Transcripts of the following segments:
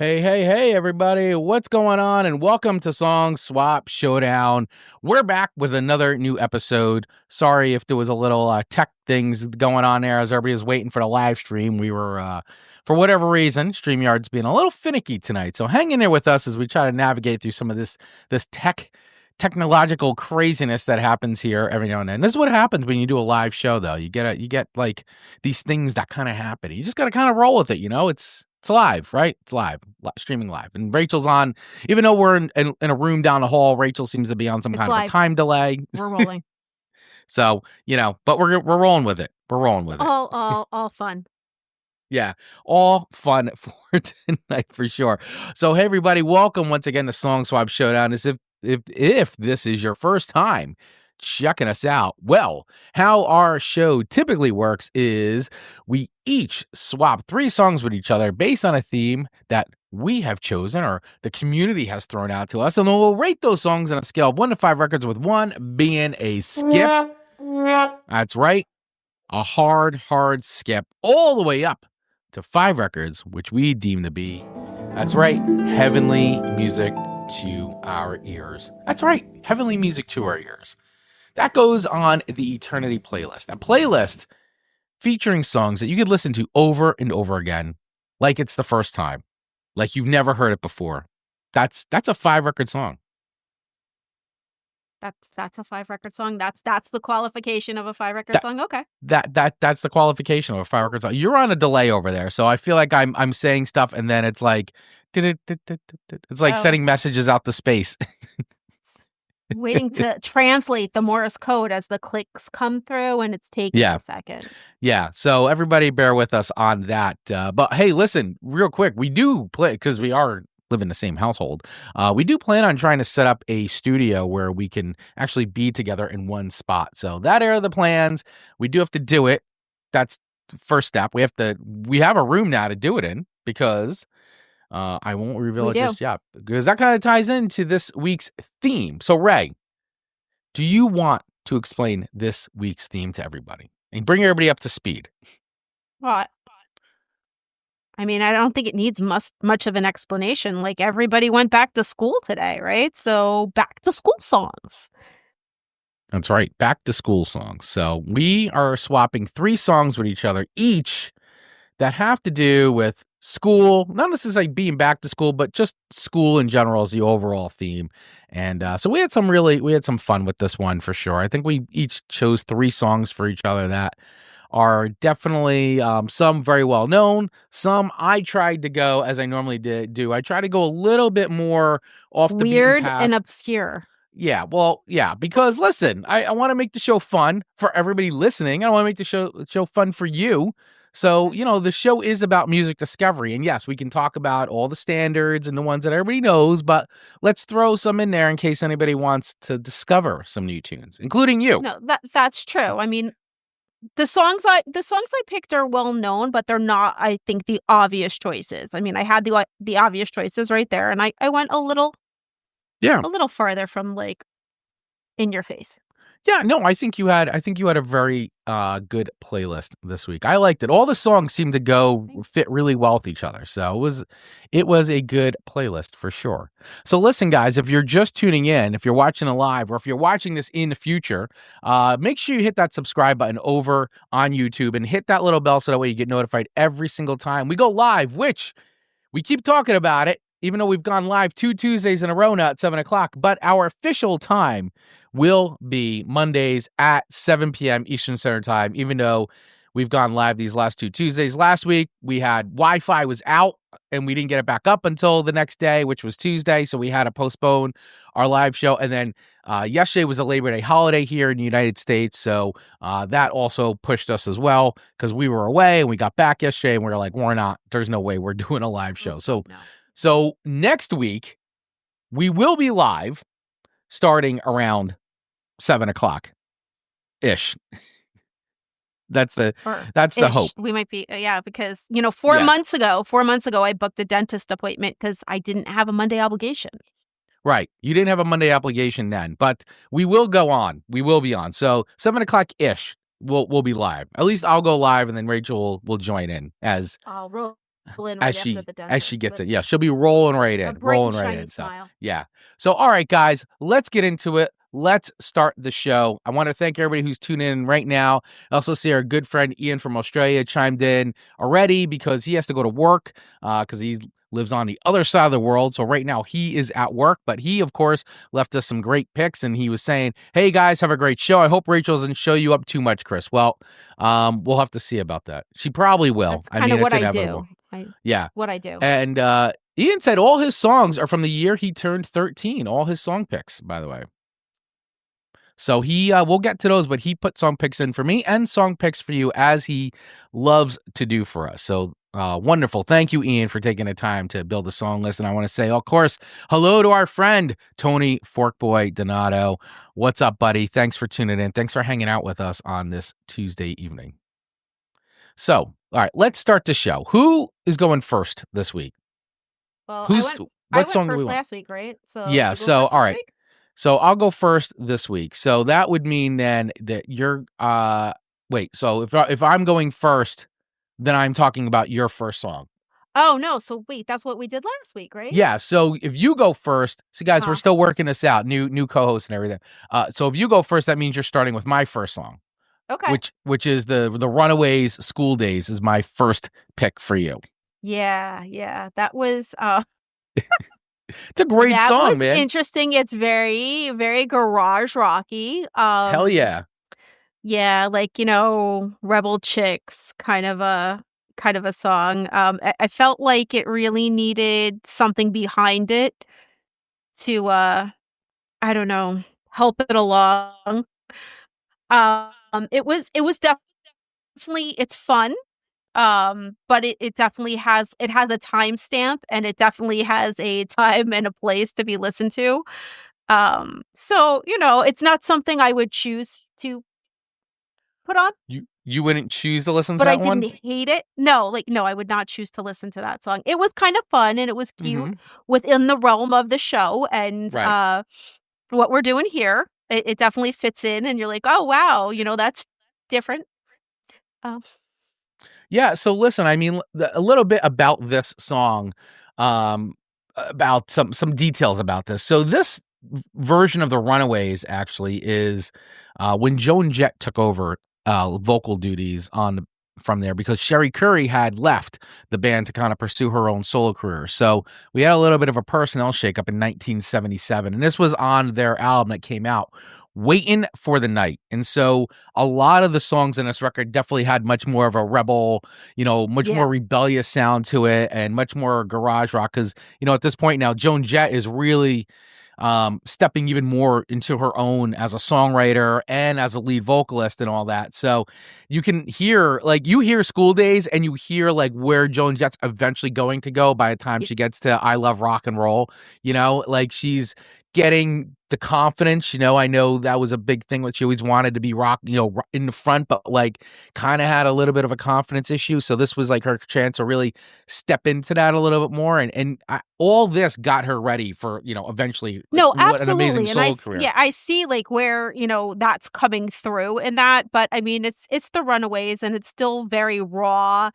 Hey, everybody. What's going on? And welcome to Song Swap Showdown. We're back with another new episode. Sorry if there was a little tech things going on there as everybody was waiting for the live stream. We were, for whatever reason, StreamYard's being a little finicky tonight. So hang in there with us as we try to navigate through some of this technological craziness that happens here every now and then. This is what happens when you do a live show, though. You get like these things that kind of happen. You just got to kind of roll with it, you know? It's live, right? It's live, streaming live. And Rachel's on, even though we're in a room down the hall, Rachel seems to be on some kind of a time delay. We're rolling. So, but we're rolling with it. We're rolling with it. All fun. Yeah, all fun for tonight for sure. So, hey, everybody, welcome once again to Song Swap Showdown. As if this is your first time checking us out, well, how our show typically works is we each swap 3 songs with each other based on a theme that we have chosen or the community has thrown out to us, and then we'll rate those songs on a scale of 1 to 5 records, with 1 being a skip. That's right, a hard skip, all the way up to 5 records, which we deem to be, that's right, heavenly music to our ears. That's right, heavenly music to our ears. That goes on the Eternity playlist. A playlist featuring songs that you could listen to over and over again, like it's the first time, like you've never heard it before. That's a 5 record song. That's a 5 record song. That's the qualification of a 5 record song. Okay. That's the qualification of a 5 record song. You're on a delay over there, so I feel like I'm saying stuff and then it's like it's like sending messages out to space. Waiting to translate the Morse code as the clicks come through, and it's taking a second. Yeah, so everybody bear with us on that. But hey, listen, real quick, we do play, because we are live in the same household. We do plan on trying to set up a studio where we can actually be together in one spot. So that are the plans. We do have to do it. That's the first step. We have a room now to do it in, because I won't reveal it just yet, because that kind of ties into this week's theme. So, Ray, do you want to explain this week's theme to everybody and bring everybody up to speed? What? I mean, I don't think it needs much of an explanation. Like, everybody went back to school today, right? So, back to school songs. That's right, back to school songs. So, we are swapping 3 songs with each other, each that have to do with school, not necessarily being back to school, but just school in general is the overall theme. And so we had some fun with this one for sure. I think we each chose 3 songs for each other that are definitely some very well known. Some I tried to go, as I normally do. I try to go a little bit more off the weird beaten path. And obscure. Yeah, well, yeah, because listen, I want to make the show fun for everybody listening. I want to make the show fun for you. So, the show is about music discovery. And yes, we can talk about all the standards and the ones that everybody knows, but let's throw some in there in case anybody wants to discover some new tunes, including you. No, that's true. I mean, the songs I picked are well known, but they're not, I think, the obvious choices. I mean, I had the obvious choices right there, and I went a little farther from like in your face. Yeah, no, I think you had a very good playlist this week. I liked it. All the songs seemed to fit really well with each other. So it was a good playlist for sure. So listen, guys, if you're just tuning in, if you're watching it live, or if you're watching this in the future, make sure you hit that subscribe button over on YouTube and hit that little bell so that way you get notified every single time we go live, which we keep talking about it, even though we've gone live 2 Tuesdays in a row now at 7 o'clock, but our official time will be Mondays at 7 p.m. Eastern Standard Time, even though we've gone live these last 2 Tuesdays. Last week, we had Wi-Fi was out, and we didn't get it back up until the next day, which was Tuesday, so we had to postpone our live show. And then yesterday was a Labor Day holiday here in the United States, so that also pushed us as well, because we were away, and we got back yesterday, and we were like, there's no way we're doing a live show. So next week, we will be live starting around 7 o'clock ish. That's the hope. We might be, because 4 months ago, I booked a dentist appointment because I didn't have a Monday obligation. Right. You didn't have a Monday obligation then, but we will go on. We will be on. So 7 o'clock ish, we'll be live. At least I'll go live, and then Rachel will join in as I'll roll in right as after she the as she dentist gets with it. Yeah, she'll be rolling right a in, bright and rolling right shiny in. So smile. yeah. So all right, guys, let's get into it. Let's start the show. I want to thank everybody who's tuning in right now. I also see our good friend Ian from Australia chimed in already because he has to go to work because he lives on the other side of the world. So right now he is at work, but he, of course, left us some great picks and he was saying, hey guys, have a great show. I hope Rachel doesn't show you up too much, Chris. Well, we'll have to see about that. She probably will. That's I kind mean, of it's what I inevitable. do. Yeah. What I do. And Ian said all his songs are from the year he turned 13. All his song picks, by the way. So we'll get to those, but he put song picks in for me and song picks for you as he loves to do for us. So wonderful. Thank you, Ian, for taking the time to build a song list. And I want to say, of course, hello to our friend, Tony Forkboy Donato. What's up, buddy? Thanks for tuning in. Thanks for hanging out with us on this Tuesday evening. So, all right, let's start the show. Who is going first this week? Well, I What went song do we first want? last week, right? So Yeah, you go so first all this right. week? So I'll go first this week. So that would mean then that you're wait, so if I'm going first, then I'm talking about your first song. Oh no, so wait, that's what we did last week, right? Yeah, so if you go first, see guys, we're Huh. still working this out, new co-host and everything. So if you go first, that means you're starting with my first song, Okay. which is the Runaways School Days is my first pick for you. Yeah. That was It's a great that song, was man. interesting. It's very, very garage rocky. Hell yeah. Yeah, like, Rebel Chicks kind of a song. I felt like it really needed something behind it to I don't know, help it along. It was definitely it's fun. But it definitely has a timestamp and it definitely has a time and a place to be listened to. So, it's not something I would choose to put on. You wouldn't choose to listen to But I that didn't one? hate it. No, I would not choose to listen to that song. It was kind of fun and it was cute Mhm. within the realm of the show and, Right. what we're doing here. It definitely fits in and you're like, "Oh, wow, that's different." Um, Yeah, so listen, I mean, a little bit about this song, about some details about this. So this version of the Runaways actually is when Joan Jett took over vocal duties from there because Sherry Curry had left the band to kind of pursue her own solo career. So we had a little bit of a personnel shakeup in 1977, and this was on their album that came out, Waiting for the Night. And so a lot of the songs in this record definitely had much more of a rebel, much yeah. more rebellious sound to it and much more garage rock. Cause, at this point now, Joan Jett is really stepping even more into her own as a songwriter and as a lead vocalist and all that. So you can hear, you hear School Days and you hear where Joan Jett's eventually going to go by the time Y she gets to I Love Rock and Roll, she's getting the confidence. I know that was a big thing that she always wanted to be rock, in the front, but kind of had a little bit of a confidence issue. So this was her chance to really step into that a little bit more. And all this got her ready for, eventually No, what an amazing absolutely, and solo career. I see, where, that's coming through in that, but, I mean, it's the Runaways, and it's still very raw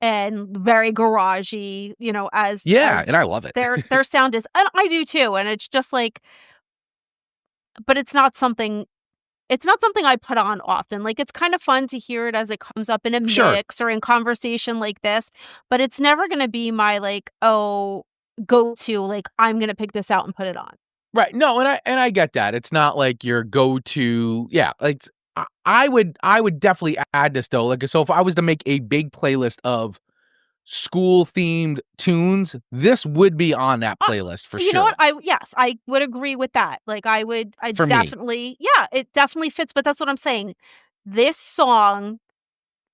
and very garagey, Yeah. as And I love it. their sound is and I do too, and it's just but it's not something I put on often, it's kind of fun to hear it as it comes up in a Sure. mix or in conversation like this, but it's never gonna be my, oh, go-to, I'm gonna pick this out and put it on. Right. No, and I get that. It's not like your go-to. Yeah, I would definitely add this though. So if I was to make a big playlist of school themed tunes, this would be on that Uh, playlist for you know what? sure. Yes, I would agree with that. I For me. definitely yeah, it definitely fits, but that's what I'm saying. This song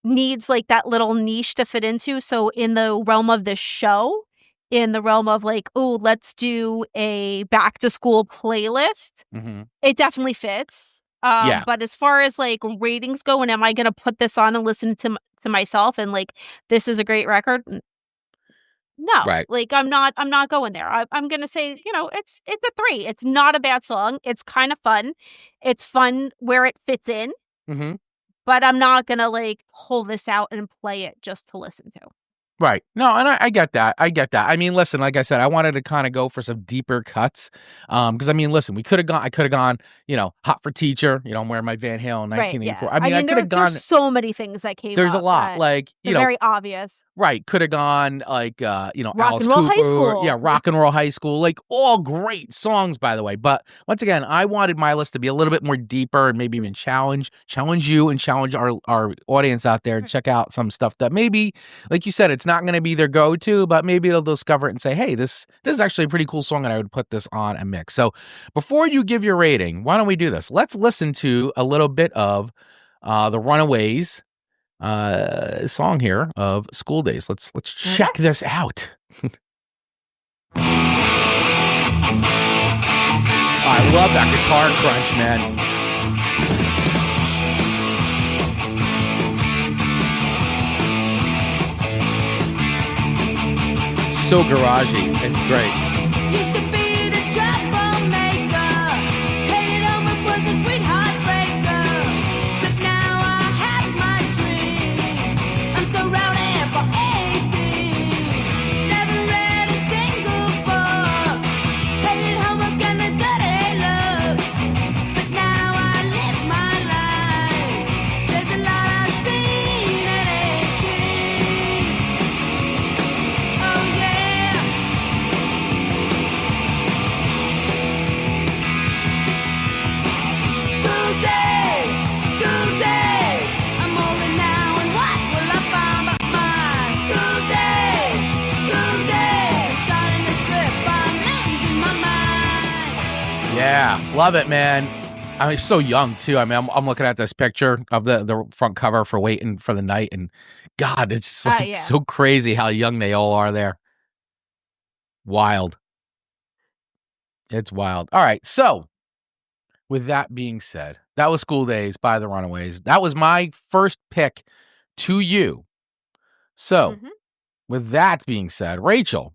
needs, that little niche to fit into, so in the realm of the show, in the realm of, "Oh, let's do a back to school playlist," Hmm. it definitely fits. Yeah. But as far as, ratings go and am I gonna put this on and listen to myself and, this is a great record? No, Right. I'm not going there. I'm gonna say, it's a 3. It's not a bad song. It's kind of fun. It's fun where it fits in, Hmm. but I'm not gonna pull this out and play it just to listen to. Right. No, and I get that. I get that. I mean, listen, like I said, I wanted to kind of go for some deeper cuts. Because I mean, listen, I could have gone, Hot for Teacher, I'm wearing my Van Halen Right, yeah. 1984. I I mean, I mean, could have there's gone, so many things that came there's a up lot, that like, they're very obvious. right. Could have gone like, Rock Alice and Roll High Cooper. School. Yeah. Rock and Roll High School. Like all great songs, by the way. But once again, I wanted my list to be a little bit more deeper and maybe even challenge you and challenge our audience out there and check out some stuff that maybe, like you said, it's not going to be their go-to, but maybe they'll discover it and say, hey, this is actually a pretty cool song and I would put this on a mix. So before you give your rating, why don't we do this? Let's listen to a little bit of the Runaways song here of School Days. Let's check this out. I love that guitar crunch, man. So garagey. It's great. Used to be the troublemaker, hated homework was a sweet heartbreaker, but now I have my dream. I'm surrounded for 18. Never read a single book, hated homework and the dirty looks, but now I live my life. There's a lot I've seen at 18. Oh yeah. School days, I'm older now and what will I find but my school days, I'm starting to slip, I'm losing my mind. Yeah, love it, man. I mean, so young too. I mean, I'm looking at this picture of the front cover for Waiting for the Night, and God, it's just like yeah. so crazy how young they all are there. Wild. It's wild. All right, so with that being said, that was School Days by the Runaways. That was my first pick to you. So, with that being said, Rachel,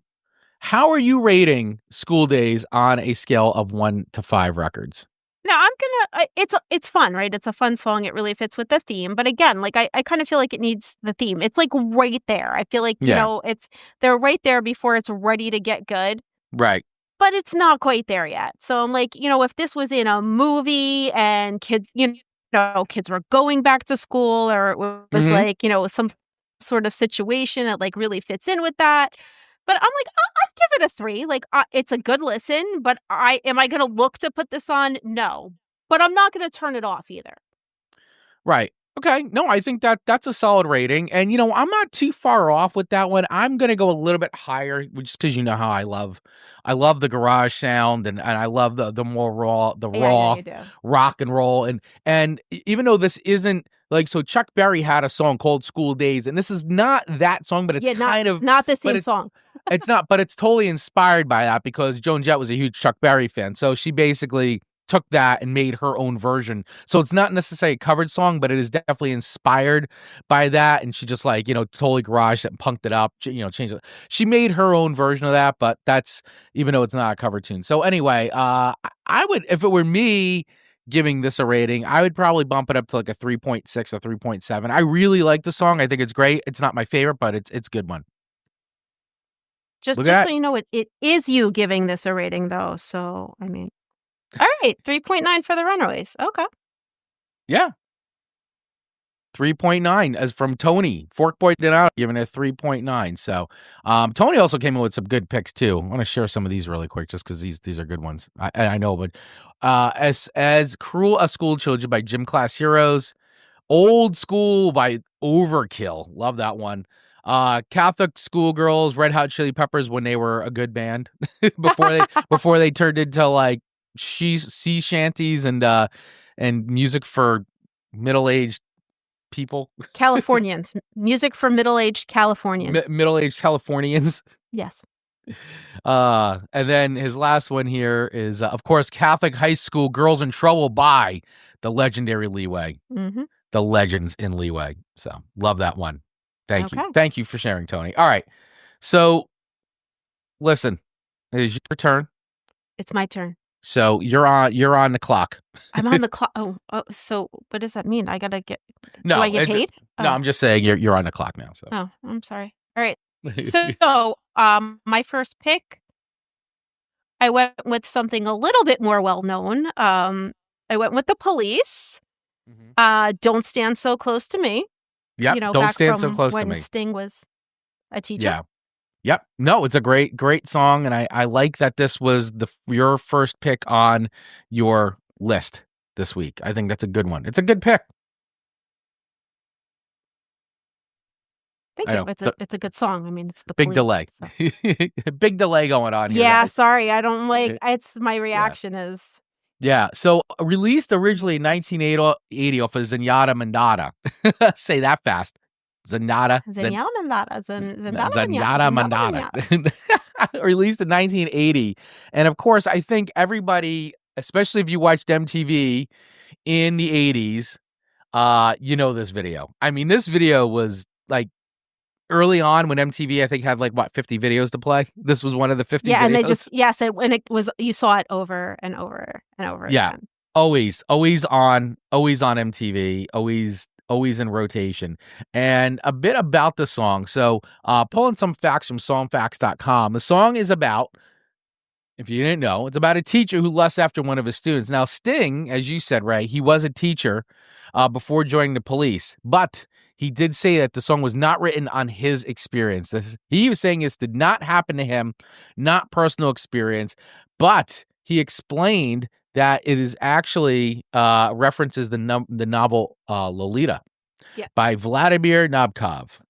how are you rating School Days on a scale of 1 to 5 records? No, I'm gonna. It's fun, right? It's a fun song. It really fits with the theme. But again, like I kind of feel like it needs the theme. It's like right there. I feel like they're right there before it's ready to get good. Right. But it's not quite there yet. So I'm like, if this was in a movie and kids, kids were going back to school, or it was like, some sort of situation that like really fits in with that. But I'm like, I'd give it a 3. Like, it's a good listen, but am I going to look to put this on? No. But I'm not going to turn it off either. Right. Okay. No, I think that's a solid rating. And, I'm not too far off with that one. I'm going to go a little bit higher just because how I love the garage sound and I love the more raw, raw rock and roll. And even though this isn't like, so Chuck Berry had a song called School Days, and this is not that song, but it's not the same song. It's not, but it's totally inspired by that because Joan Jett was a huge Chuck Berry fan. So she basically took that and made her own version. So it's not necessarily a covered song, but it is definitely inspired by that. And she just like, totally garaged it and punked it up, changed it. She made her own version of that, but that's, even though it's not a cover tune. So anyway, I would, if it were me giving this a rating, I would probably bump it up to like a 3.6 or 3.7. I really like the song. I think it's great. It's not my favorite, but it's a good one. Just so you know, it is you giving this a rating though. So, I mean, all right, 3.9 for the Runaways. Okay. Yeah. 3.9 as from Tony. Forkboy did out giving it a 3.9. So Tony also came in with some good picks too. I want to share some of these really quick just because these are good ones. I know, but as Cruel as School Children by Gym Class Heroes, Old School by Overkill. Love that one. Catholic Schoolgirls, Red Hot Chili Peppers when they were a good band before they turned into like sea shanties and music for middle-aged people. Californians. Music for middle-aged Californians. Middle-aged Californians. Yes. And then his last one here is, of course, Catholic High School Girls in Trouble by the legendary Leeway. Mm-hmm. The legends in Leeway. So love that one. Thank you. Thank you for sharing, Tony. All right. So listen, it is your turn. It's my turn. So you're on the clock. I'm on the clock. Oh, so what does that mean? I gotta get. No, do I get paid? No, I'm just saying you're on the clock now. So. Oh, I'm sorry. All right. So, my first pick, I went with something a little bit more well-known. I went with The Police, Don't Stand So Close to Me, Yep. Don't back stand so from close to when me. Sting was a teacher. Yeah. Yep. No, it's a great, great song, and I like that this was your first pick on your list this week. I think that's a good one. It's a good pick. Thank I you. know. It's a good song. I mean, it's The Big Police. delay. So. Big delay going on here. Yeah, sorry. I don't like it's my reaction is Yeah. So released originally in 1980 off of Zenyatta Mandata. Say that fast. Zenyatta. Zenyatta Mandata. Zenyatta Mandata. Released in 1980. And of course, I think everybody, especially if you watched MTV in the 80s, you know this video. I mean, this video was like early on when MTV, I think, had like, 50 videos to play. This was one of the 50 videos. Yeah, and they just, and it was, you saw it over and over and over again. Always on MTV, always in rotation. And a bit about the song. So pulling some facts from songfacts.com. The song is about, if you didn't know, it's about a teacher who lusts after one of his students. Now, Sting, as you said, Ray, he was a teacher before joining the Police, but he did say that the song was not written on his experience. He was saying this did not happen to him, not personal experience, but he explained that it is actually references the novel Lolita by Vladimir Nabokov,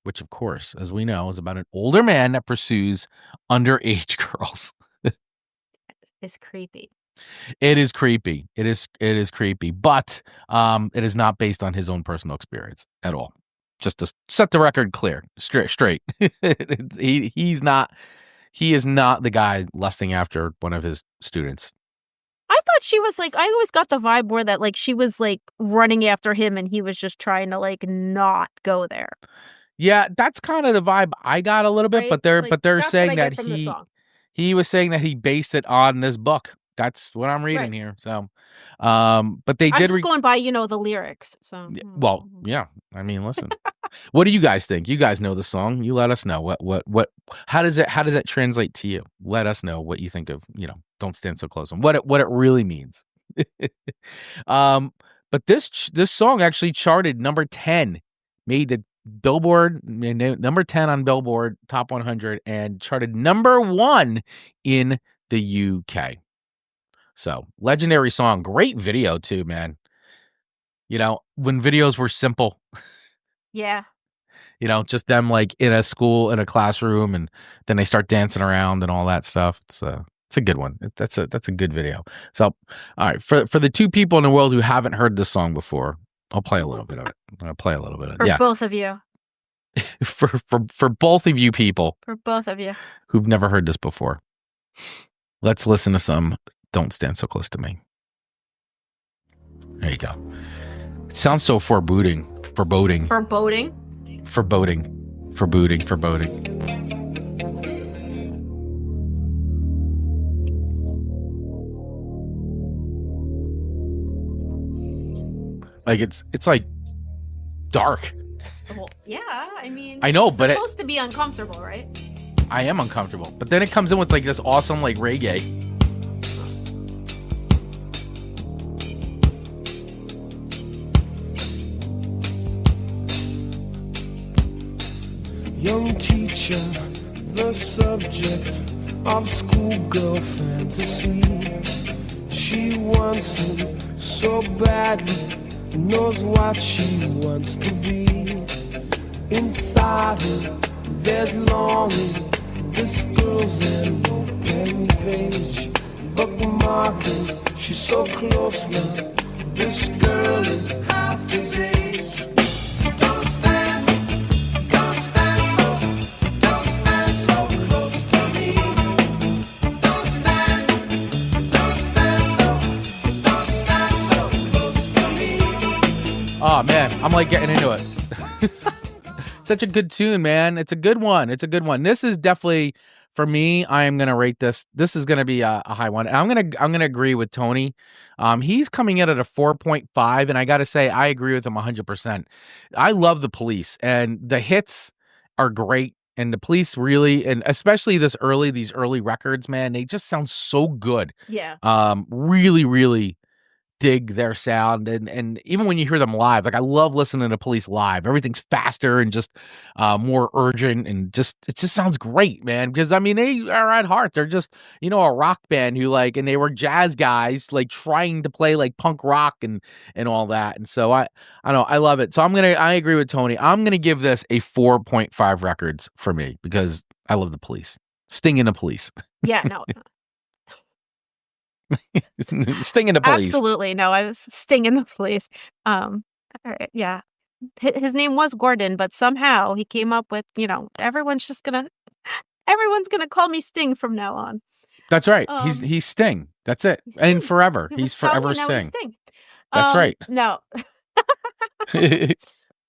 which, of course, as we know, is about an older man that pursues underage girls. It's creepy. It is creepy. It is creepy, but it is not based on his own personal experience at all. Just to set the record clear, straight. He is not the guy lusting after one of his students. I thought she was like, I always got the vibe more that like she was like running after him and he was just trying to like not go there. Yeah, that's kind of the vibe I got a little bit, right? but they're that's saying what I that get from the song. he was saying that he based it on this book. That's what I'm reading here. So, but they I'm did just going by, the lyrics. So, well, yeah. I mean, listen. What do you guys think? You guys know the song. You let us know what. How does it translate to you? Let us know what you think of. Don't stand so close. And what it really means. But this song actually charted number 10, made the Billboard number 10 on Billboard Top 100, and charted number 1 in the UK. So, legendary song, great video too, man. When videos were simple. Yeah. Just them like in a school, in a classroom, and then they start dancing around and all that stuff. It's a good one. That's a good video. So, all right, for the two people in the world who haven't heard this song before, I'll play a little bit of it. For both of you. for both of you people. For both of you. Who've never heard this before. Let's listen to some Don't Stand So Close to Me. There you go. It sounds so foreboding. Foreboding. Like it's like dark. Well, yeah, I mean, I know, it's but supposed to be uncomfortable, right? I am uncomfortable, but then it comes in with like this awesome like reggae. Young teacher, the subject of schoolgirl fantasy. She wants him so badly, knows what she wants to be. Inside her, there's longing. This girl's an open page, bookmarking. She's so close now. This girl is half his age. Don't stand so close to me. Don't stand so close to me. Oh man, I'm like getting into it. Such a good tune, man. It's a good one. This is definitely, for me, I am gonna rate this. This is gonna be a high one. And I'm gonna agree with Tony. He's coming in at a 4.5, and I gotta say I agree with him 100%. I love the Police, and the hits are great. And the Police really, and especially these early records, man, they just sound so good. Yeah. Really, really dig their sound, and even when you hear them live, like I love listening to Police live. Everything's faster and just more urgent, and it just sounds great, man. Because I mean, they are at heart, they're just a rock band who and they were jazz guys like trying to play like punk rock and all that. And so I don't know, I love it. So I agree with Tony. I'm gonna give this a 4.5 records for me because I love the Police. Sting and the Police. Yeah, no. Sting and the Police. Absolutely. No, I was Sting and the Police. All right, yeah. His name was Gordon, but somehow he came up with, everyone's gonna call me Sting from now on. That's right. He's Sting. That's it. He's And Sting. forever. He was He's forever Sally, now he's Sting. Sting. That's right. No.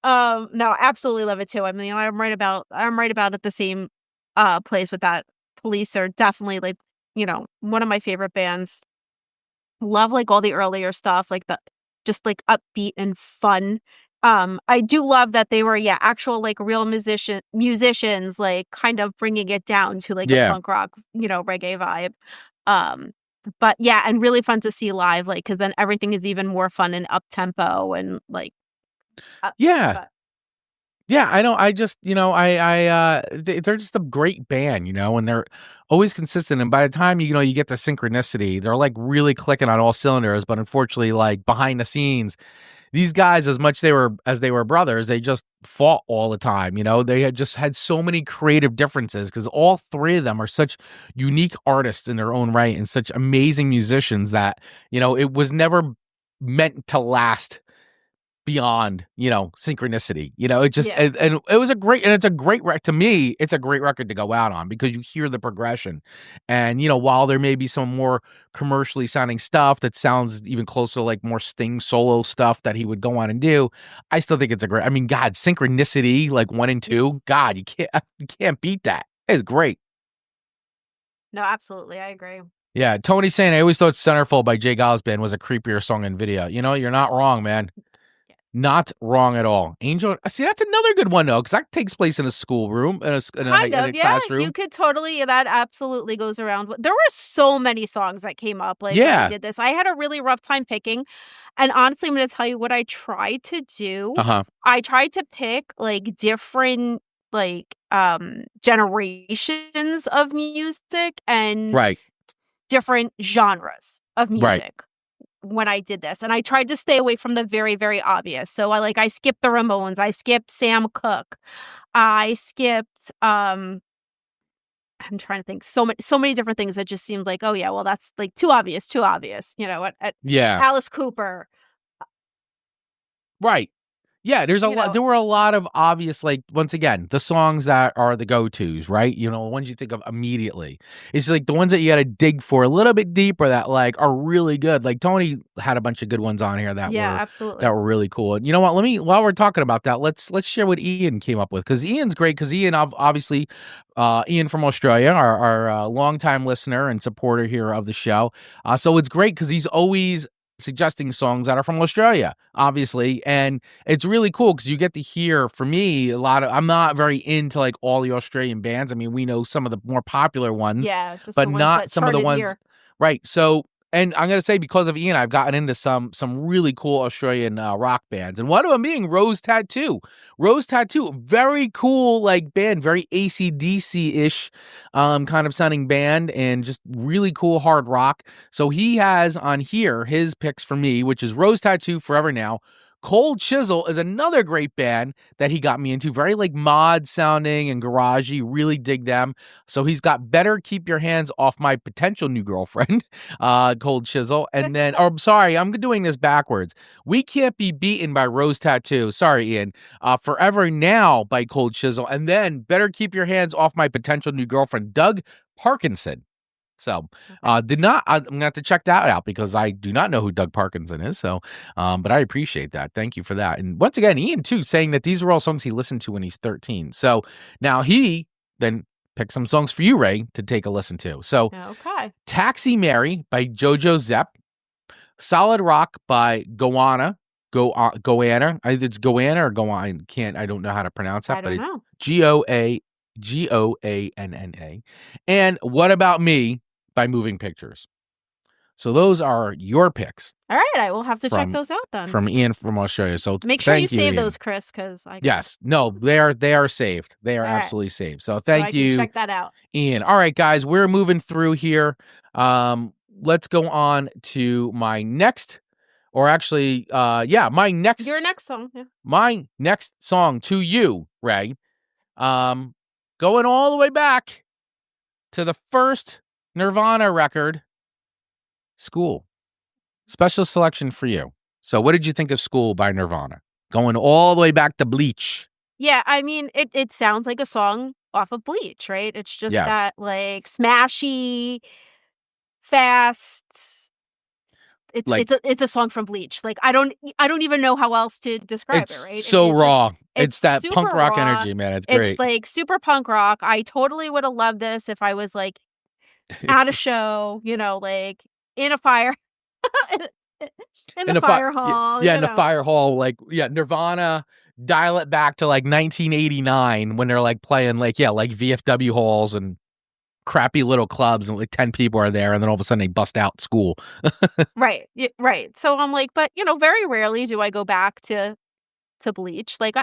No, absolutely love it too. I mean, I'm right about at the same place with that. Police are definitely like, one of my favorite bands. Love like all the earlier stuff, like the just like upbeat and fun. I do love that they were actual like real musicians, like kind of bringing it down to like a punk rock, reggae vibe. But yeah, and really fun to see live, like because then everything is even more fun and up tempo and like. Yeah, I don't. I just, they're just a great band, and they're always consistent. And by the time you get the synchronicity, they're like really clicking on all cylinders. But unfortunately, like behind the scenes, these guys, as much as they were brothers, they just fought all the time. They had just had so many creative differences because all three of them are such unique artists in their own right and such amazing musicians that it was never meant to last beyond synchronicity. It just and it was it's a great to me it's a great record to go out on because you hear the progression. And while there may be some more commercially sounding stuff that sounds even closer to like more Sting solo stuff that he would go on and do, I still think it's a great, I mean, God, Synchronicity like 1 and 2, God, you can't beat that. It's great. No, absolutely, I agree. Yeah, Tony's saying I always thought Centerfold by Jay Giles Band was a creepier song in video. You're not wrong, man. Not wrong at all. Angel, see, that's another good one though, because that takes place in a schoolroom, in a classroom. You could totally. That absolutely goes around. There were so many songs that came up. Like when I did this, I had a really rough time picking. And honestly, I'm going to tell you what I tried to do. I tried to pick like different like generations of music and different genres of music. When I did this, and I tried to stay away from the very, very obvious. So I skipped the Ramones, I skipped Sam Cooke, I skipped I'm trying to think so many different things that just seemed like, oh yeah, well that's like too obvious. Alice Cooper. Right. Yeah, there's a lot. There were a lot of obvious, like, once again, the songs that are the go-tos, right? Ones you think of immediately. It's like the ones that you got to dig for a little bit deeper that like are really good. Like Tony had a bunch of good ones on here that were really cool. And you know what? While we're talking about that, let's share what Ian came up with, because Ian's great. Because Ian, obviously, Ian from Australia, our longtime listener and supporter here of the show. So it's great because he's always suggesting songs that are from Australia, obviously, and it's really cool because you get to hear, for me, a lot of, I'm not very into like all the Australian bands. I mean, we know some of the more popular ones, but not some of the ones here. Right. So, and I'm gonna say, because of Ian, I've gotten into some really cool Australian rock bands, and one of them being Rose Tattoo. Rose Tattoo, very cool like band, very AC/DC-ish kind of sounding band, and just really cool hard rock. So he has on here his picks for me, which is Rose Tattoo, Forever Now. Cold Chisel is another great band that he got me into. Very like mod sounding and garagey. Really dig them. So he's got Better Keep Your Hands Off My Potential New Girlfriend, Cold Chisel. And then, I'm sorry, I'm doing this backwards. We Can't Be Beaten by Rose Tattoo. Sorry, Ian. Forever Now by Cold Chisel. And then Better Keep Your Hands Off My Potential New Girlfriend, Doug Parkinson. So, I'm gonna have to check that out because I do not know who Doug Parkinson is. So, but I appreciate that. Thank you for that. And once again, Ian too, saying that these were all songs he listened to when he's 13. So now he then picked some songs for you, Ray, to take a listen to. So, Taxi Mary by Jojo Zepp, Solid Rock by Goanna. Goanna. Either it's Goanna or Goanna. I don't know how to pronounce that, but it's Goanna. Goanna. And What About Me by Moving Pictures. So those are your picks. All right, I will have to check From- those out then. From Ian from Australia. So Make sure you thank save Ian. those, Chris, because I Yes. No, they are saved. They are All right. absolutely saved. So so I thank can you, check that out. Ian. All right, guys, we're moving through here. Let's go on to my next, or actually, my next Your next song. Yeah. my next song to you, Ray. Going all the way back to the first Nirvana record, School. Special selection for you. So what did you think of School by Nirvana? Going all the way back to Bleach. Yeah, I mean, it sounds like a song off of Bleach, right? It's just Yeah. that like smashy, fast. It's a song from Bleach. Like I don't even know how else to describe It's it, right? so It raw. just- It's that super punk rock raw. energy, man. It's great. It's like super punk rock. I totally would have loved this if I was like at a show, like in a fire, in the fire hall. Yeah, in the fire hall. Like, Nirvana, dial it back to like 1989 when they're like playing like VFW halls and crappy little clubs and like 10 people are there, and then all of a sudden they bust out School. Right. Right. So I'm like, but very rarely do I go back to Bleach. Like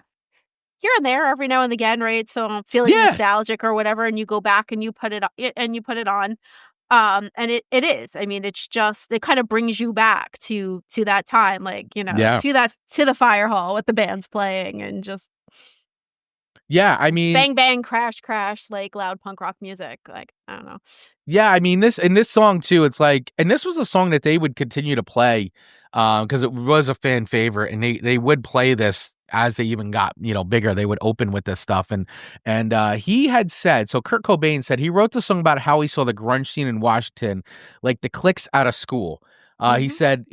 here and there, every now and again, right? So I'm feeling Yeah. nostalgic or whatever, and you go back and you put it on. And it is. I mean, it's just it kind of brings you back to that time, like Yeah. to the fire hall with the bands playing and just Yeah, I mean, bang bang crash crash, like loud punk rock music. Like I don't know. yeah, I mean, this song too, it's like, and this was a song that they would continue to play because it was a fan favorite, and they would play this as they even got bigger. They would open with this stuff, and he had said, so Kurt Cobain said he wrote the song about how he saw the grunge scene in Washington like the cliques out of school. He said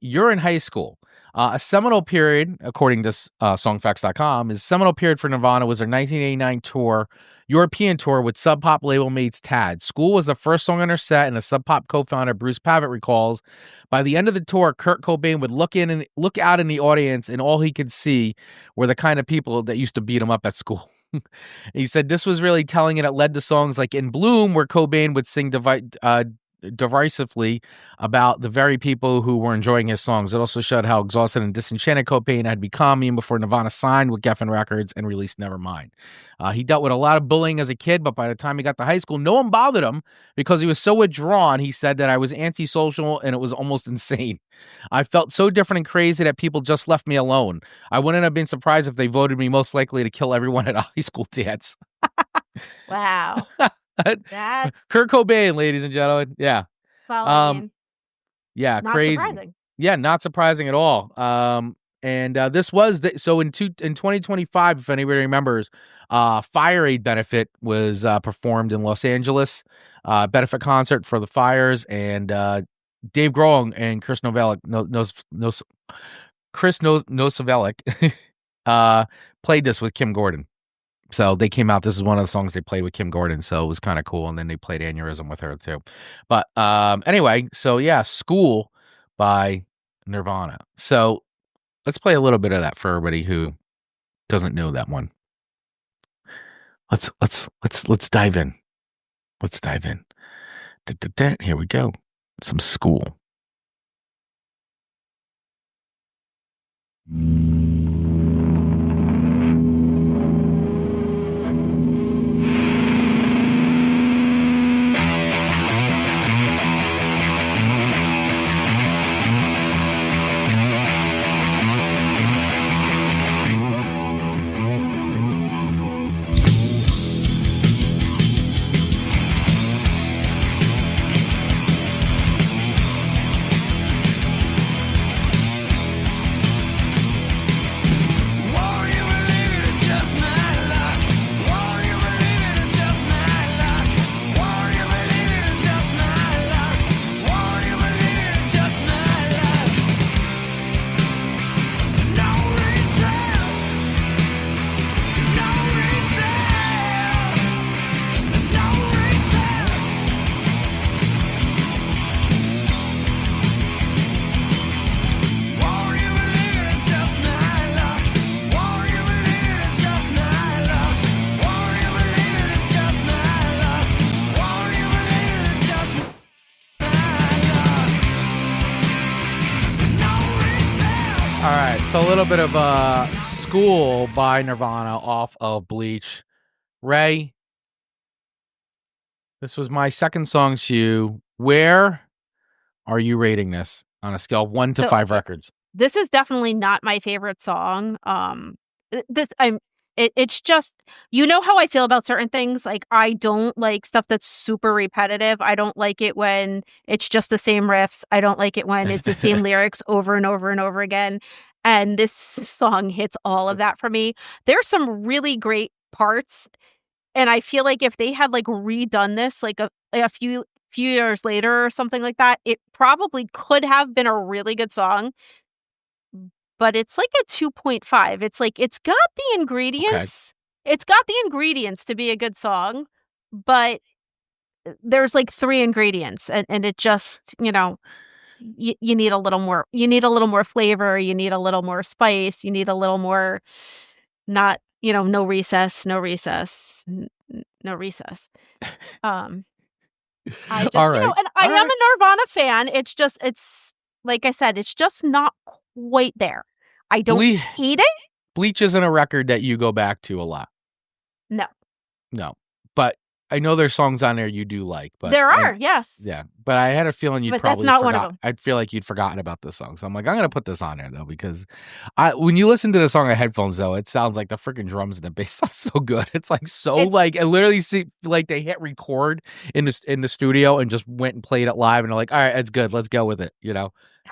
you're in high school. A seminal period, according to songfacts.com, is seminal period for Nirvana was their 1989 European tour with Sub Pop label mates Tad. School was the first song on their set, and a Sub Pop co-founder, Bruce Pavitt, recalls, by the end of the tour, Kurt Cobain would look out in the audience, and all he could see were the kind of people that used to beat him up at school. He said this was really telling, and it led to songs like In Bloom, where Cobain would sing derisively about the very people who were enjoying his songs. It also showed how exhausted and disenchanted Cobain had become even before Nirvana signed with Geffen Records and released Nevermind. He dealt with a lot of bullying as a kid, but by the time he got to high school, no one bothered him because he was so withdrawn. He said that I was antisocial and it was almost insane. I felt so different and crazy that people just left me alone. I wouldn't have been surprised if they voted me most likely to kill everyone at a high school dance. Wow. That Kurt Cobain, ladies and gentlemen. Yeah. well, I mean, Yeah, not crazy. surprising. Yeah, not surprising at all. And this was so in 2025, if anybody remembers, Fire Aid benefit was performed in Los Angeles, benefit concert for the fires, and Dave Grohl and Chris Novoselic played this with Kim Gordon. So they came out. This is one of the songs they played with Kim Gordon. So it was kind of cool. And then they played Aneurysm with her too. But anyway, so yeah, School by Nirvana. So let's play a little bit of that for everybody who doesn't know that one. Let's dive in. Let's dive in. Here we go. Some School. right, so a little bit of School by Nirvana off of Bleach. Ray, this was my second song to you. Where are you rating this on a scale of 1 to So, 5 records? This is definitely not my favorite song. It's just, you know how I feel about certain things. Like, I don't like stuff that's super repetitive. I don't like it when it's just the same riffs. I don't like it when it's the same lyrics over and over and over again. And this song hits all of that for me. There's some really great parts, and I feel like if they had like redone this like a few years later or something like that, it probably could have been a really good song. But it's like a 2.5. It's like, it's got the ingredients. It's got the ingredients to be a good song, but there's like 3 ingredients, and it just, you need a little more. You need a little more flavor. You need a little more spice. You need a little more, not, no recess, no recess, no recess. I just, All right. and I All am a Nirvana fan. It's like I said, it's just not quite there. I don't hate it. Bleach isn't a record that you go back to a lot. No. But I know there's songs on there you do like. But there are, yes. Yeah, but I had a feeling you'd But probably that's not one of them. I'd feel like you'd forgotten about this song. So I'm like, I'm going to put this on there, though, because when you listen to the song on headphones, though, it sounds like the freaking drums and the bass sound so good. It's like I literally see like they hit record in the studio and just went and played it live. And they're like, all right, it's good. Let's go with it,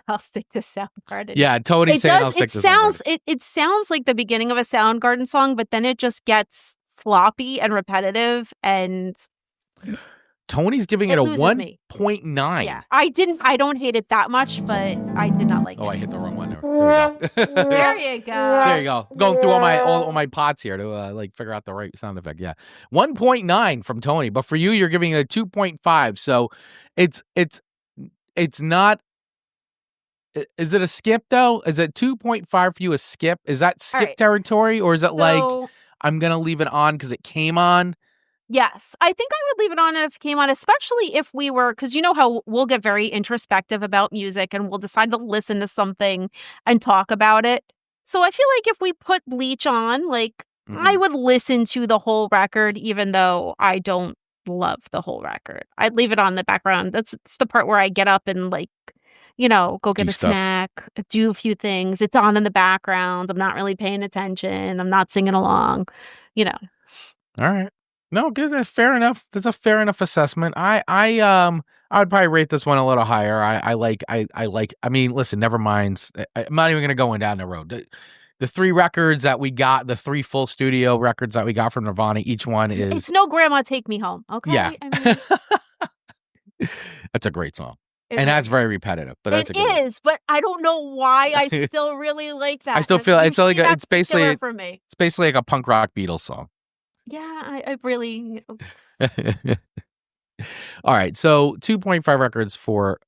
I'll stick to Soundgarden. Yeah, Tony's saying I'll stick to Soundgarden. It sounds like the beginning of a Soundgarden song, but then it just gets sloppy and repetitive, and Tony's giving it a 1.9. Yeah, I don't hate it that much, but I did not like it. Oh, I hit the wrong one. Here we go. There you go. There you go. Going through all my pots here to figure out the right sound effect. Yeah, 1.9 from Tony, but for you, you're giving it a 2.5. So it's not. Is it a skip though? Is it 2.5 for you a skip? Is that skip territory, or is it like I'm gonna leave it on because it came on? Yes, I think I would leave it on if it came on, especially if we were, because you know how we'll get very introspective about music and we'll decide to listen to something and talk about it. So I feel like if we put Bleach on, like I would listen to the whole record, even though I don't love the whole record. I'd leave it on the background. It's the part where I get up and go get a snack, do a few things. It's on in the background. I'm not really paying attention. I'm not singing along, All right. No, good. That's fair enough. That's a fair enough assessment. I would probably rate this one a little higher. I mean, listen, never mind. I'm not even going to go down the road. The 3 records that we got, the 3 full studio records that we got from Nirvana, each one is. It's no Grandma Take Me Home. Okay. Yeah. I mean, that's a great song. And that's very repetitive, but that's it is. But I don't know why I still really like that. I still feel it's like it's basically for me. It's basically like a punk rock Beatles song. Yeah, I really. All right, so 2.5 records for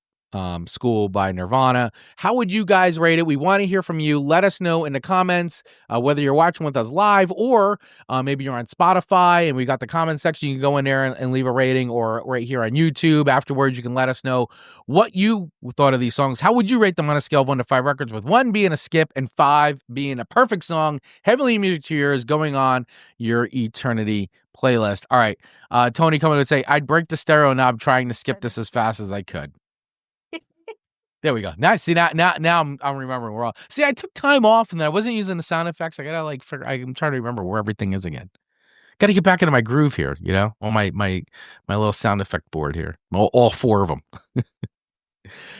School by Nirvana. How would you guys rate it? We want to hear from you. Let us know in the comments whether you're watching with us live or maybe you're on Spotify and we got the comment section. You can go in there and leave a rating, or right here on YouTube. Afterwards, you can let us know what you thought of these songs. How would you rate them on a scale of 1 to 5 records, with 1 being a skip and 5 being a perfect song, heavily music to yours, going on your eternity playlist? All right, Tony coming to say, I'd break the stereo knob trying to skip this as fast as I could. There we go. Now, see, now I'm remembering. I took time off and then I wasn't using the sound effects. I gotta I'm trying to remember where everything is again. Got to get back into my groove here, on my little sound effect board here. All 4 of them.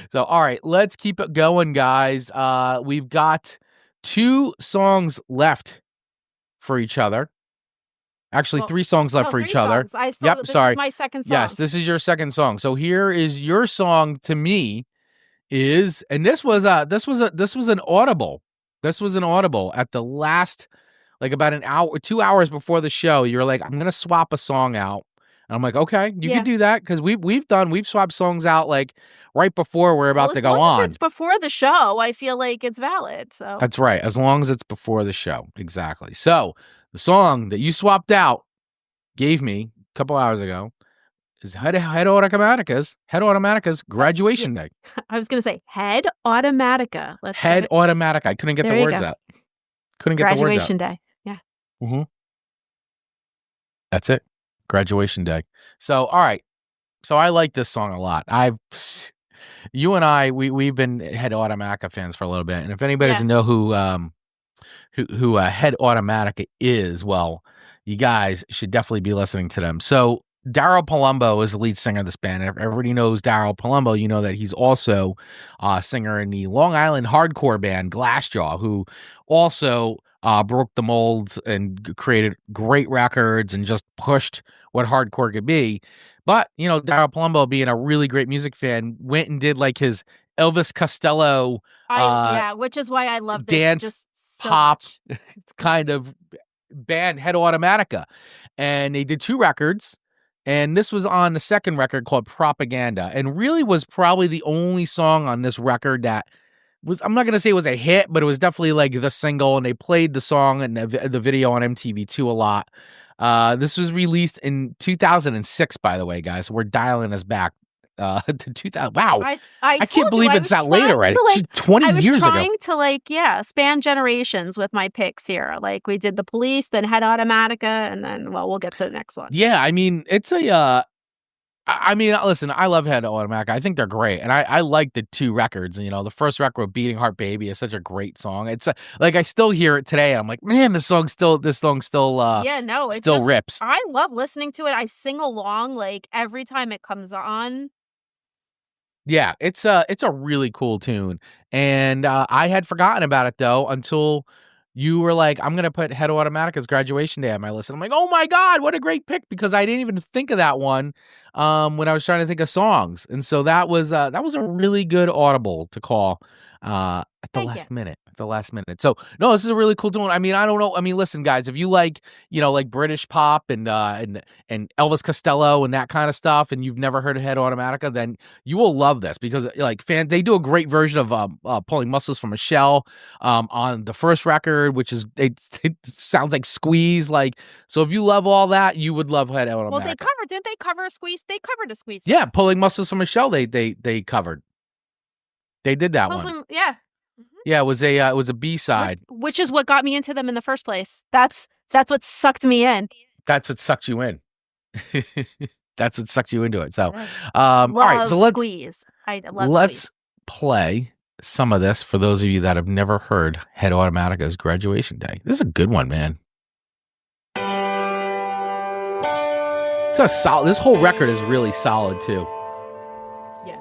So, all right, let's keep it going, guys. We've got 2 songs left for each other. Actually, 3 songs left for each other. This sorry. is my second song. Yes, this is your second song. So here is your song to me. And this was an audible. This was an audible at the last, like about an hour, 2 hours before the show. You're like, I'm gonna swap a song out, and I'm like, okay, you can do that, because we've swapped songs out like right before we're about to go on. As it's before the show, I feel like it's valid. So that's right, as long as it's before the show, exactly. So the song that you swapped out gave me a couple hours ago is Head Automatica's graduation day. I was going to say Head Automatica. Head Automatica. I couldn't get There the you words go. out. Couldn't get the words out. Graduation day. Yeah. Mm-hmm. That's it. Graduation day. So, all right. So I like this song a lot. You and I, we've been Head Automatica fans for a little bit, and if anybody doesn't know who Head Automatica is, well, you guys should definitely be listening to them. So Daryl Palumbo is the lead singer of this band. And if everybody knows Daryl Palumbo, you know that he's also a singer in the Long Island hardcore band Glassjaw, who also broke the mold and created great records and just pushed what hardcore could be. But, you know, Daryl Palumbo, being a really great music fan, went and did like his Elvis Costello which is why I love this dance just so pop much. kind of band, Head Automatica. And they did 2 records. And this was on the second record called Propaganda, and really was probably the only song on this record that was, I'm not going to say it was a hit, but it was definitely like the single, and they played the song and the video on MTV2 a lot. This was released in 2006, by the way, guys. So we're dialing us back to 2000. Wow. I can't believe it's that late already. 20 years ago. I was trying to span generations with my picks here. Like we did The Police, then Head Automatica, and then, well, we'll get to the next one. Yeah, I mean, it's listen, I love Head Automatica. I think they're great. And I like the 2 records. You know, the first record, Beating Heart Baby, is such a great song. It's like, I still hear it today. And I'm like, man, this song still rips. I love listening to it. I sing along like every time it comes on. Yeah, it's a really cool tune. And I had forgotten about it though until you were like, I'm gonna put Head Automatica's Graduation Day on my list. And I'm like, oh my God, what a great pick, because I didn't even think of that one when I was trying to think of songs. And so that was a really good audible to call at the last minute. So no, this is a really cool tune. I mean, I don't know. I mean, listen, guys, if you like, you know, like British pop and Elvis Costello and that kind of stuff, and you've never heard of Head Automatica, then you will love this, because like fans, they do a great version of Pulling Muscles from a Shell on the first record, which is it sounds like Squeeze. Like, so if you love all that, you would love Head Automatica. Well, didn't they cover a Squeeze? They covered a Squeeze. Yeah, Pulling Muscles from a Shell. They covered. They did that one. Yeah. Yeah, it was a B-side. Which is what got me into them in the first place. That's what sucked me in. That's what sucked you in. That's what sucked you into it. So, all right. So Squeeze. let's play some of this for those of you that have never heard Head Automatica's Graduation Day. This is a good one, man. It's a solid. This whole record is really solid too. Yeah.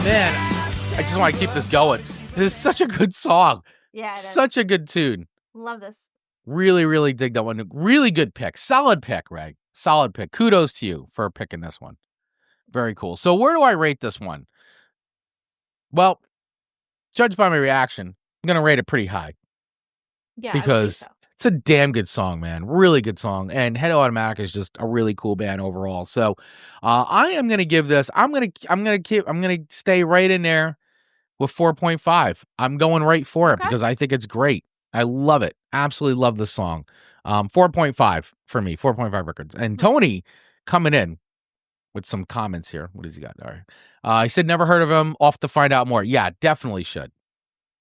Man, I just want to keep this going. This is such a good song. Yeah. Such a good tune. Love this. Really, really dig that one. Really good pick. Solid pick, Ray. Solid pick. Kudos to you for picking this one. Very cool. So where do I rate this one? Well, judged by my reaction, I'm going to rate it pretty high. Yeah, because it's a damn good song, man. Really good song. And Head Automatica is just a really cool band overall. So I am going to give this, I'm going to stay right in there with 4.5. I'm going right for it because I think it's great. I love it. Absolutely love this song. 4.5 for me, 4.5 records. And Tony coming in with some comments here. What has he got? All right. He said, never heard of him. Off to find out more. Yeah, definitely should.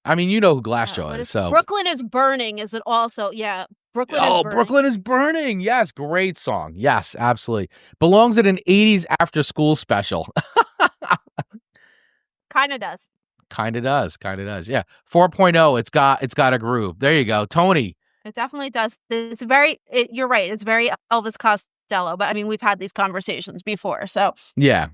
I mean, you know who Glassjaw What is, is so. Brooklyn is Burning? Is it also? Yeah, Brooklyn is Burning. Brooklyn is Burning. Yes, great song. Yes, absolutely. Belongs in an 80s after school special. Kind of does. Kind of does. Yeah. 4.0. It's got a groove. There you go. Tony. It definitely does. It's you're right. It's very Elvis Costello, but I mean, we've had these conversations before, so. Yeah.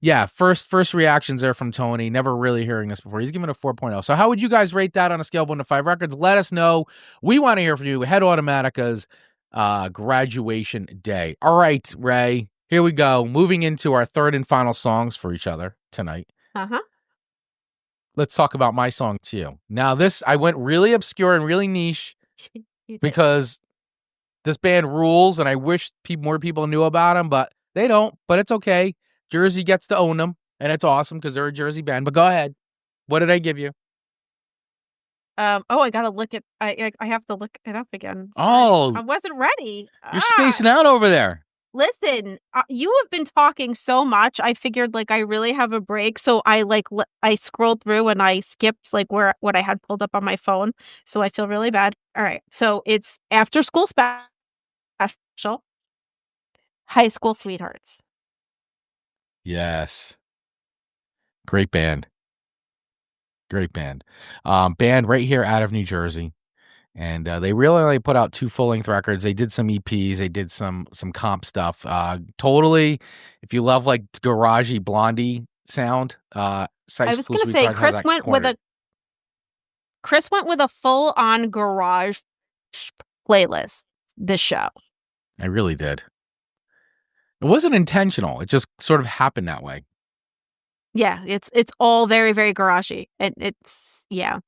Yeah, first reactions there from Tony. Never really hearing this before. He's giving it a 4.0. So how would you guys rate that on a scale of 1 to 5 records? Let us know. We want to hear from you. Head Automatica's graduation day. All right, Ray. Here we go. Moving into our third and final songs for each other tonight. Uh-huh. Let's talk about my song too. Now this, I went really obscure and really niche You did. because this band rules and I wish more people knew about them, but they don't. But it's okay. Jersey gets to own them, and it's awesome because they're a Jersey band. But go ahead. What did I give you? I gotta look at. I have to look it up again. Sorry. Oh, I wasn't ready. you're spacing out over there. Listen, you have been talking so much. I figured like I really have a break, so I I scrolled through and I skipped like what I had pulled up on my phone. So I feel really bad. All right, so it's After School Special, High School Sweethearts. Yes. Great band. Band right here out of New Jersey. And they really only put out 2 full-length records. They did some EPs. They did some comp stuff. Totally, if you love like garagey blondie sound, I was going to say Chris went with a full-on garage playlist this show. I really did. It wasn't intentional. It just sort of happened that way. Yeah, it's all very, very garagey. And it's yeah.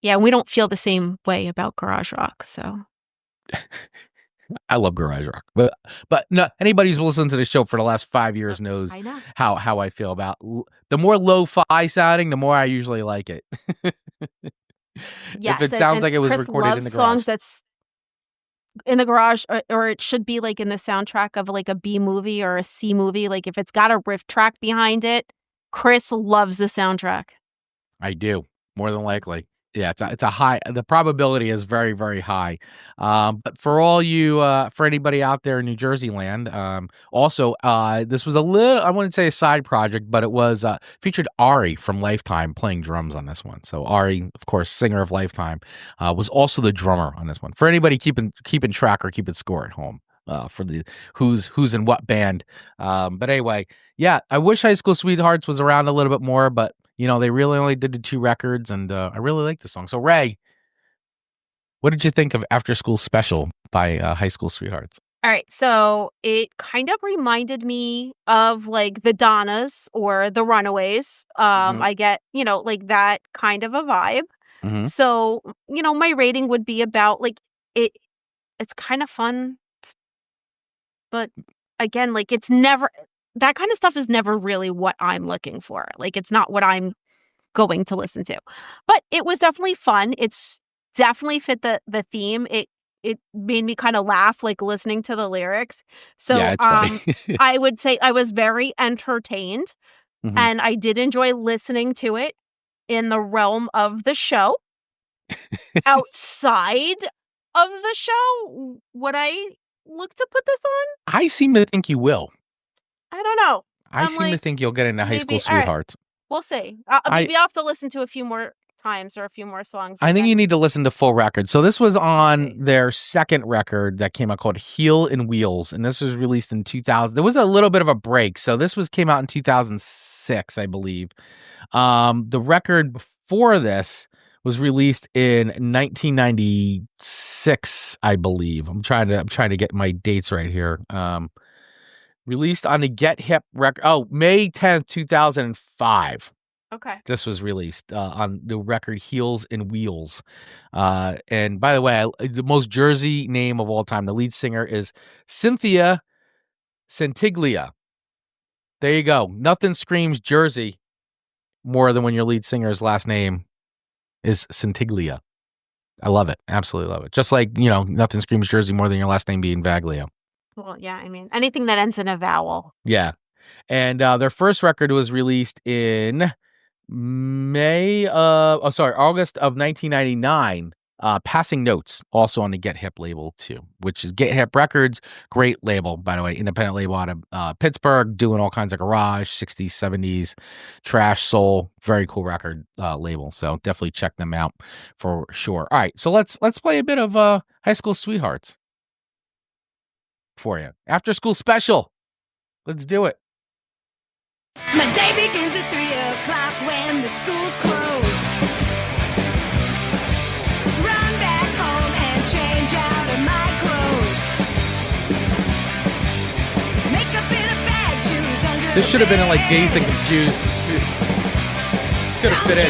Yeah, we don't feel the same way about garage rock, so. I love garage rock, but no, anybody who's listened to the show for the last 5 years knows how I feel about the more lo-fi sounding, the more I usually like it. Yes, if it sounds and like it was Chris recorded in loves the garage. songs that's in the garage, or it should be like in the soundtrack of like a B movie or a C movie. Like if it's got a riff track behind it, Chris loves the soundtrack. I do, more than likely. Yeah, it's a high. The probability is very, very high. But for all you, for anybody out there in New Jersey land, also, this was a little, I wouldn't say a side project, but it was featured Ari from Lifetime playing drums on this one. So Ari, of course, singer of Lifetime, was also the drummer on this one. For anybody keeping track or keeping score at home, for the who's in what band. But anyway, yeah, I wish High School Sweethearts was around a little bit more, but. You know, they really only did the 2 records, and I really like the song. So, Ray, what did you think of After School Special by High School Sweethearts? All right, so it kind of reminded me of like the Donnas or the Runaways. I get, like that kind of a vibe. Mm-hmm. So, my rating would be about like it's kind of fun, but again, like it's never. That kind of stuff is never really what I'm looking for. Like, it's not what I'm going to listen to. But it was definitely fun. It's definitely fit the theme. It made me kind of laugh, like, listening to the lyrics. So, yeah, it's funny. I would say I was very entertained. Mm-hmm. And I did enjoy listening to it in the realm of the show. Outside of the show, would I look to put this on? I seem to think you will. I don't know. I seem to think you'll get into High School Sweethearts. Right. We'll see. Maybe I'll have to listen to a few more times or a few more songs. I think you need to listen to full records. So this was on their second record that came out called Heel and Wheels, and this was released in 2000. There was a little bit of a break. So this came out in 2006, I believe. The record before this was released in 1996, I believe. I'm trying to get my dates right here. Released on the Get Hip record. Oh, May 10th, 2005. Okay. This was released on the record Heels and Wheels. And by the way, the most Jersey name of all time, the lead singer is Cynthia Santiglia. There you go. Nothing screams Jersey more than when your lead singer's last name is Santiglia. I love it. Absolutely love it. Just like, nothing screams Jersey more than your last name being Vaglio. Well, yeah, I mean, anything that ends in a vowel. Yeah. And their first record was released in August of 1999. Passing Notes, also on the Get Hip label too, which is Get Hip Records. Great label, by the way, independent label out of Pittsburgh, doing all kinds of garage, 60s, 70s, trash, soul. Very cool record label. So definitely check them out for sure. All right, so let's play a bit of High School Sweethearts for you. After School Special. Let's do it. My day begins at 3 o'clock when the schools close. Run back home and change out of my clothes. Makeup in a bag, shoes under This should have been in like Dazed and Confused. Could have fit in.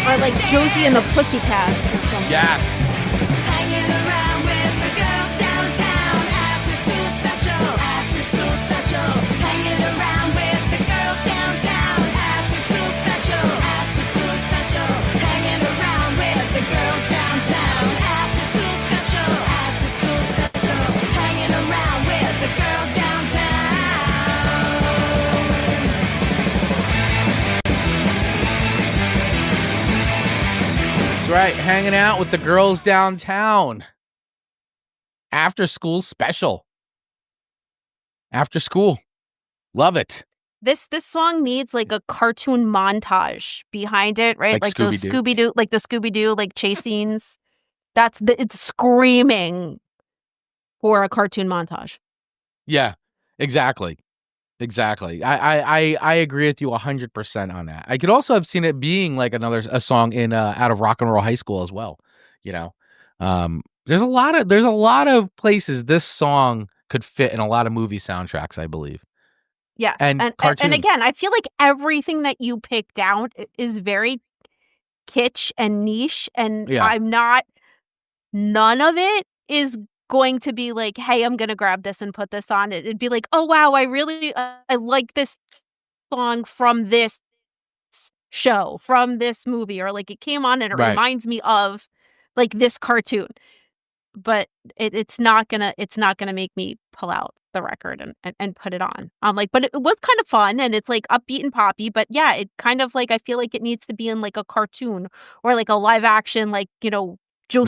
Or like Josie and the Pussycats or something. Yes. Hanging around with the girls downtown after school special, after school special. Hanging around with the girls downtown after school special, after school special. Hanging around with the girls downtown after school special, after school special. Hanging around with the girls downtown. That's right. Hanging out with the girls downtown. After School Special. After school. Love it. This song needs like a cartoon montage behind it, right? Like those Scooby-Doo. Scooby-Doo, like the Scooby-Doo like chase scenes. It's screaming for a cartoon montage. Yeah, exactly. Exactly. I agree with you 100% on that. I could also have seen it being like a song in out of Rock and Roll High School as well. You know, there's a lot of places this song could fit in a lot of movie soundtracks, I believe. Yes. And And cartoons. again, I feel like everything that you picked out is very kitsch and niche. And Yeah. none of it is going to be like, hey, I'm going to grab this and put this on it. It'd be like, oh, wow, I like this song from this show, from this movie, or like it came on and it Right. reminds me of like this cartoon. But it's not gonna make me pull out the record and put it on. But it was kind of fun and it's like upbeat and poppy. But yeah, it kind of like I feel like it needs to be in like a cartoon or like a live action, like Josie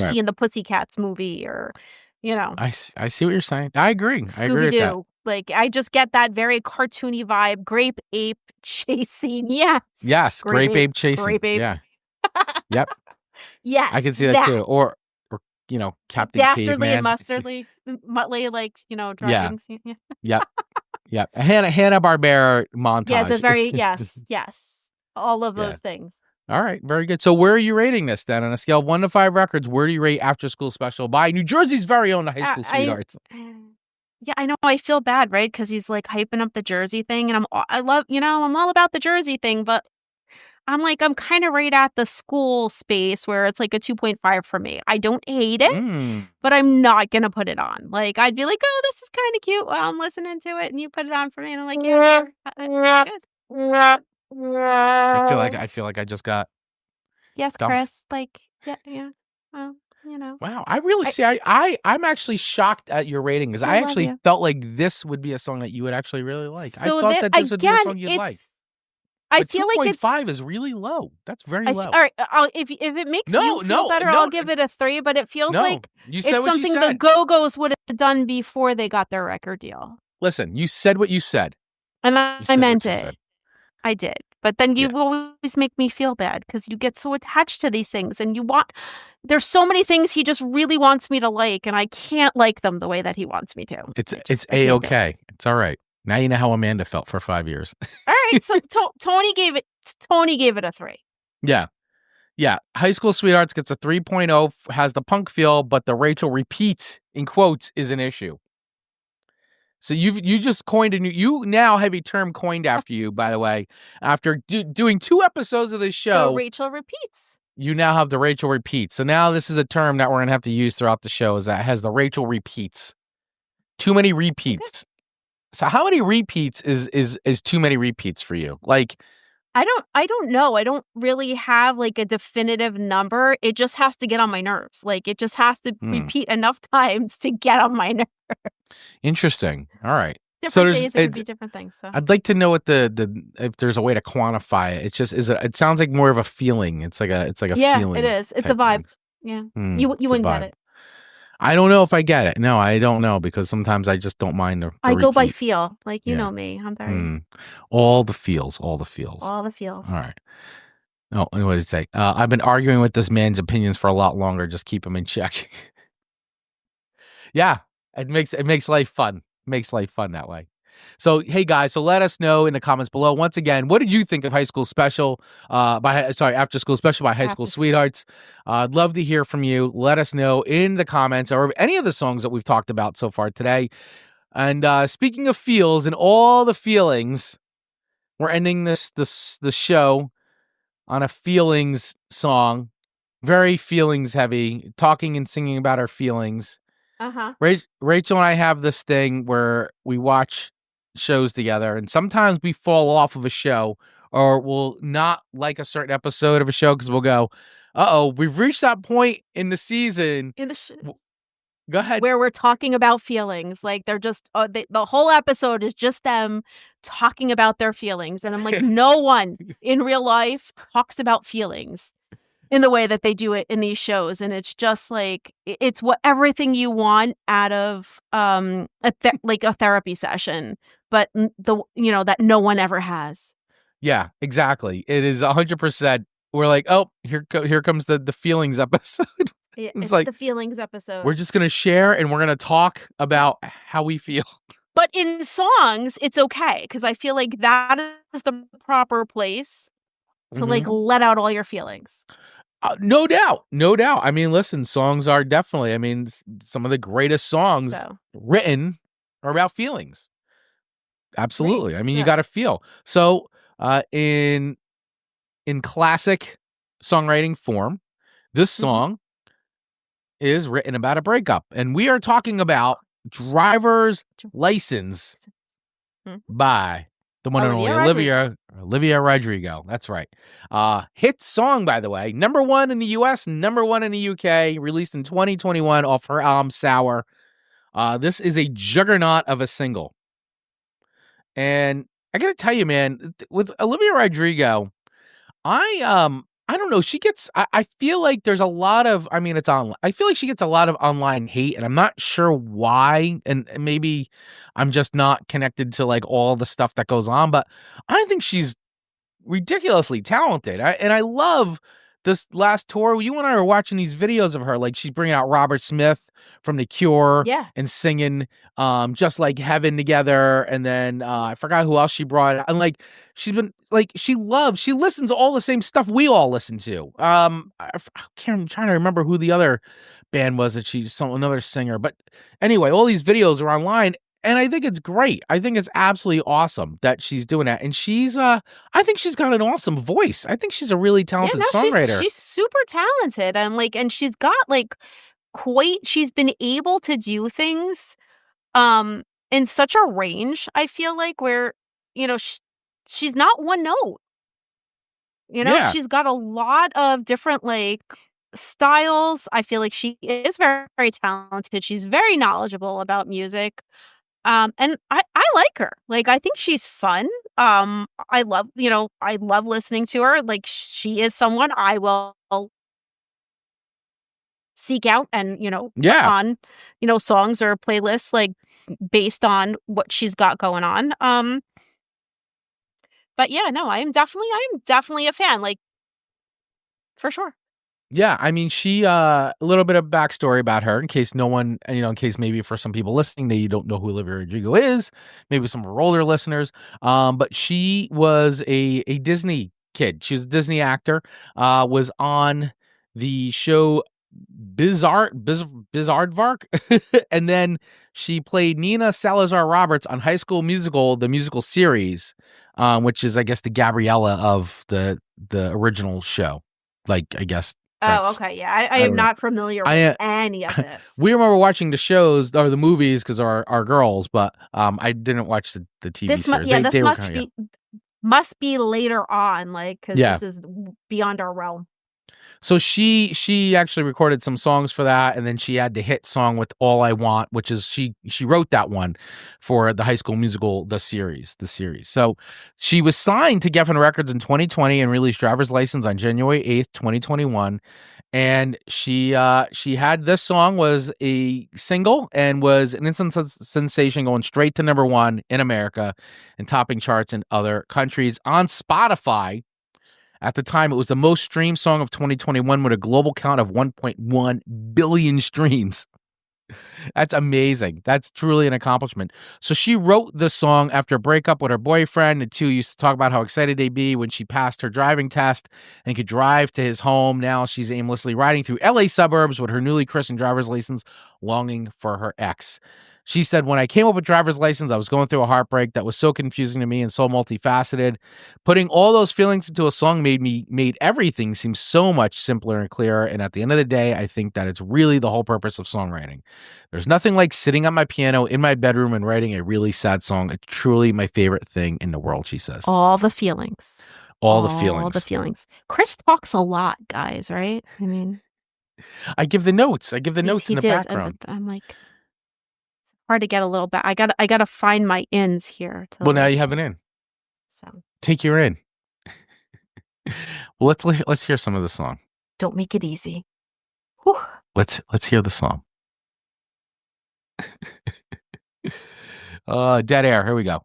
Right. and the Pussycats movie, or I see what you're saying. I agree. I agree with that. Scooby-Doo. Like I just get that very cartoony vibe. Grape ape chase scene. Yes. Yes, Grape Grape Ape chasing. Grape Ape. Yeah. Yep. Yes. I can see that too. Or Captain Dastardly Caveman. and Muttley, like driving scene. Yeah. Yep. Yep. Hanna-Barbera montage. Yeah, it's a very yes. All of those things. All right, very good. So where are you rating this then? On a scale of 1 to 5 records, where do you rate After School Special by New Jersey's very own High School Sweethearts? Yeah, I know. I feel bad, right? Because he's like hyping up the Jersey thing, and I'm all about the Jersey thing, but I'm kind of right at the school space where it's like a 2.5 for me. I don't hate it, but I'm not gonna put it on. Like I'd be like, oh, this is kind of cute while I'm listening to it, and you put it on for me, and I'm like, yeah, sure. Good. I feel like I just got Yes, dumped. Chris. Like, yeah. Well, Wow, I really see. I'm actually shocked at your rating because I I love actually you. felt like this would be a song that you would actually really like. So I thought that this would be a again, song you'd like. I But feel like it's 2.5 is really low. That's very low. all right. If it makes you feel better, I'll give it a 3. But it feels like you said it's what you something said. the Go-Go's would have done before they got their record deal, Listen, you said what you said. and You I said meant what you it. said. I did. But then you Yeah. always make me feel bad because you get so attached to these things, and there's so many things he just really wants me to like, and I can't like them the way that he wants me to. It's I can't do it. A-okay. It's all right. Now you know how Amanda felt for 5 years. All right, so Tony gave it a 3. Yeah. High School Sweethearts gets a 3.0, has the punk feel, but the Rachel repeats in quotes is an issue. So you just coined you now have a term coined after you, by the way. After doing 2 episodes of this show, The Rachel repeats. you now have the Rachel repeats. So now this is a term that we're going to have to use throughout the show, is that has the Rachel repeats. Too many repeats. So how many repeats is too many repeats for you? Like, I don't know. I don't really have like a definitive number. It just has to get on my nerves. Like it just has to repeat enough times to get on my nerves. interesting. All right. different there's days it could be different things. So I'd like to know what the if there's a way to quantify it. It's just it sounds like more of a feeling. It's like a yeah, feeling. it is. It's a type vibe. thing. Yeah, you It's a wouldn't get vibe. it. I don't know if I get it. No, I don't know because sometimes I just don't mind the I go by repeat. feel, like you Yeah. know me. I'm very All the feels, all the feels. all the feels. All right. Oh, what did it say? I've been arguing with this man's opinions for a lot longer. Just keep him in check. Yeah, it makes life fun. Makes life fun that way. So hey guys, so let us know in the comments below. Once again, what did you think of High School Special? After School Special by High School Sweethearts. I'd love to hear from you. Let us know in the comments or any of the songs that we've talked about so far today. And speaking of feels and all the feelings, we're ending the show on a feelings song, very feelings heavy, talking and singing about our feelings. Rachel and I have this thing where we watch shows together, and sometimes we fall off of a show or we'll not like a certain episode of a show because we'll go, uh-oh, we've reached that point in the season. Go ahead. Where we're talking about feelings. Like they're just, the whole episode is just them talking about their feelings. And I'm like, no one in real life talks about feelings in the way that they do it in these shows. And it's just like, it's everything you want out of like a therapy session, but that no one ever has. Yeah, exactly. It is 100%. We're like, oh, here comes the feelings episode. It's like the feelings episode. We're just going to share and we're going to talk about how we feel. But in songs, it's okay because I feel like that is the proper place to like let out all your feelings. No doubt. No doubt. I mean, listen, songs are definitely, some of the greatest songs written are about feelings. Absolutely. Right. You got to feel. So in classic songwriting form, this song is written about a breakup. And we are talking about Driver's License by the one and only Olivia Rodrigo. That's right. Hit song, by the way. Number 1 in the US, number 1 in the UK, released in 2021 off her album Sour. This is a juggernaut of a single. And I gotta tell you, man, with Olivia Rodrigo, I don't know. She gets, I feel like there's a lot of, it's online. I feel like she gets a lot of online hate and I'm not sure why. And maybe I'm just not connected to like all the stuff that goes on, but I think she's ridiculously talented. And I love this last tour. You and I were watching these videos of her. Like she's bringing out Robert Smith from The Cure and singing Just Like Heaven together. And then I forgot who else she brought. And like, she's been like, she listens to all the same stuff we all listen to. I'm trying to remember who the other band was that she's another singer. But anyway, all these videos are online. And I think it's great. I think it's absolutely awesome that she's doing that. And she's, I think she's got an awesome voice. I think she's a really talented songwriter. She's super talented. And she's got like she's been able to do things in such a range, I feel like, where, she's not one note. She's got a lot of different like styles. I feel like she is very, very talented. She's very knowledgeable about music. And I like her. Like, I think she's fun. I love listening to her. Like, she is someone I will seek out and, on, songs or playlists, like, based on what she's got going on. But yeah, no, I am definitely a fan, like, for sure. Yeah, she, a little bit of backstory about her in case no one, in case maybe for some people listening, they don't know who Olivia Rodrigo is, maybe some of our older listeners. But she was a Disney kid. She was a Disney actor, was on the show Bizaardvark. And then she played Nina Salazar Roberts on High School Musical, the musical series, which is, I guess, the Gabriella of the original show. Like, I guess. Oh, okay. Yeah, I am not familiar with any of this. We remember watching the shows or the movies because our girls, but I didn't watch the TV series. This must be later on, like, because this is beyond our realm. So she actually recorded some songs for that, and then she had the hit song with All I Want, which is she wrote that one for the High School Musical, the series. So she was signed to Geffen Records in 2020 and released Driver's License on January 8th, 2021. And she had this song was a single and was an instant sensation, going straight to number 1 in America and topping charts in other countries. On Spotify, at the time, it was the most streamed song of 2021 with a global count of 1.1 billion streams. That's amazing. That's truly an accomplishment. So she wrote the song after a breakup with her boyfriend. The two used to talk about how excited they'd be when she passed her driving test and could drive to his home. Now she's aimlessly riding through LA suburbs with her newly christened driver's license, longing for her ex. She said, when I came up with driver's license, I was going through a heartbreak that was so confusing to me and so multifaceted. Putting all those feelings into a song made everything seem so much simpler and clearer. And at the end of the day, I think that it's really the whole purpose of songwriting. There's nothing like sitting at my piano in my bedroom and writing a really sad song. It's truly my favorite thing in the world, she says. All the feelings. All the feelings. All the feelings. Chris talks a lot, guys, right? I mean, I give the notes. I give the notes he in the does, background. I'm like, hard to get a little bit. I gotta find my ins here. Well, now you have an in. So take your in. Well, let's hear some of the song. Don't make it easy. Whew. Let's hear the song. Dead air. Here we go.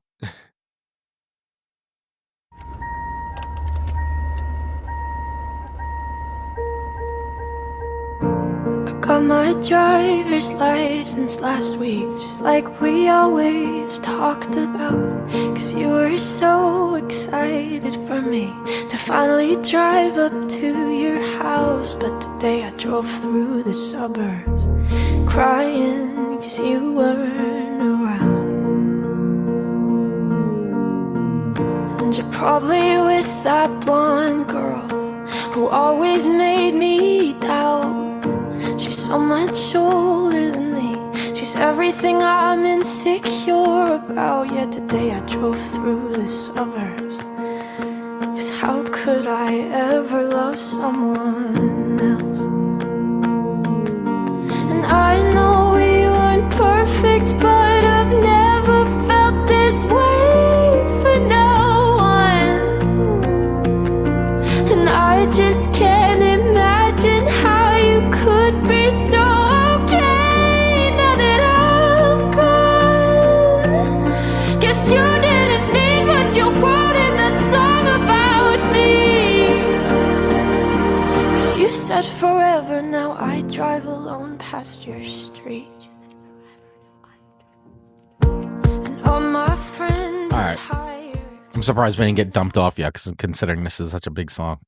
Got my driver's license last week, just like we always talked about. Cause you were so excited for me to finally drive up to your house. But today I drove through the suburbs crying cause you weren't around. And you're probably with that blonde girl who always made me doubt. She's so much older than me. She's everything I'm insecure about. Yet today I drove through the suburbs. Cause how could I ever love someone else? And I know we weren't perfect, but I've never felt this way for no one. And I just can't imagine how you could be so okay now that I'm gone. Guess you didn't mean what you wrote in that song about me. Cause you said forever, now I drive alone past your street. And all my friends are tired. I'm surprised we didn't get dumped off yet, because considering this is such a big song.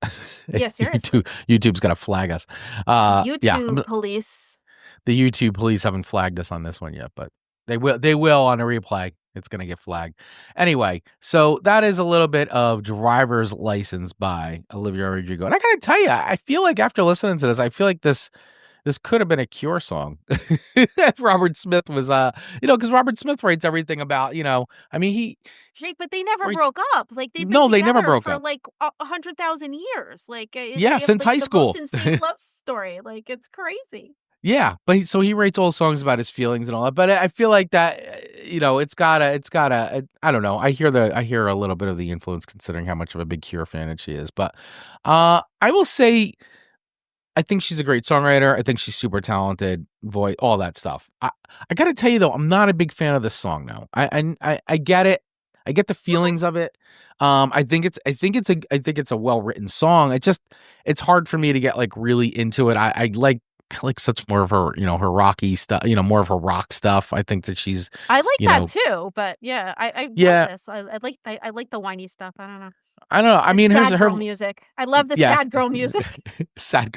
Yeah, seriously. YouTube's got to flag us. YouTube police. The YouTube police haven't flagged us on this one yet, but they will on a replay. It's going to get flagged. Anyway, so that is a little bit of Driver's License by Olivia Rodrigo. And I got to tell you, I feel like after listening to this, I feel like this could have been a Cure song. If Robert Smith was, because Robert Smith writes everything about, I mean, But they never broke up. Like they've been No, they never together broke for up. like 100,000 years. Like Yeah, since high the school. most insane love story. Like it's crazy. Yeah, but he writes all songs about his feelings and all that. But I feel like that, it's gotta. I don't know. I hear a little bit of the influence, considering how much of a big Cure fan she is. But I will say, I think she's a great songwriter. I think she's super talented, voice, all that stuff. I got to tell you though, I'm not a big fan of this song now. I get it. I get the feelings of it. I think it's a well written song. It's hard for me to get like really into it. I like such more of her, her rocky stuff, more of her rock stuff. I think that she's. I like that too, but yeah, I love this. I like the whiny stuff. I don't know. I mean, sad girl music. I love the sad girl music. sad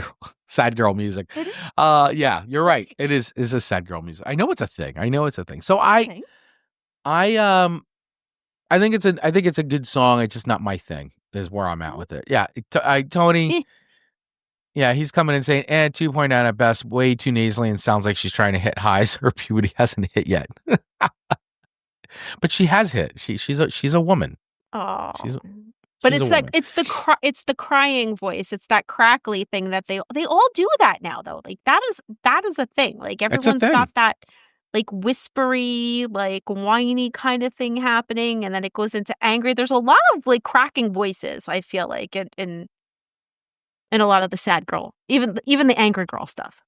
girl music. Yeah, you're right. It is a sad girl music. I know it's a thing. So I think it's a good song. It's just not my thing. Is where I'm at with it. Yeah, Tony. Yeah, he's coming in saying, 2.9 at best, way too nasally, and sounds like she's trying to hit highs her puberty hasn't hit yet. But she has hit. She's a woman. Oh, But She's it's a like woman. it's the crying voice. It's that crackly thing that they all do that now though. Like that is a thing. Like That's a everyone's thing. got that like whispery, like whiny kind of thing happening, and then it goes into angry. There's a lot of like cracking voices, I feel like, in a lot of the sad girl, even the angry girl stuff.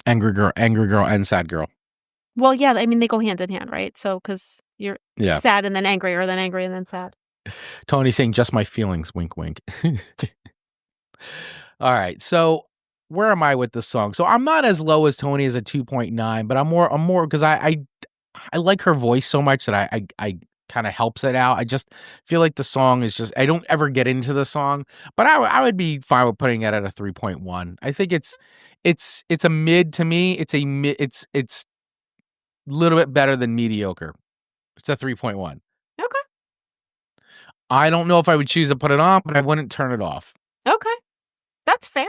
Angry girl, and sad girl. Well, yeah, I mean they go hand in hand, right? So because you're Yeah. sad and then angry, or then angry and then sad. Tony saying just my feelings, wink, wink. All right. So where am I with this song? So I'm not as low as Tony as a 2.9, but I'm more because I like her voice so much that I kind of helps it out. I just feel like the song is just, I don't ever get into the song, but I would be fine with putting it at a 3.1. I think it's a mid to me. It's a mid, it's a little bit better than mediocre. It's a 3.1. Okay. I don't know if I would choose to put it on, but I wouldn't turn it off. Okay. That's fair.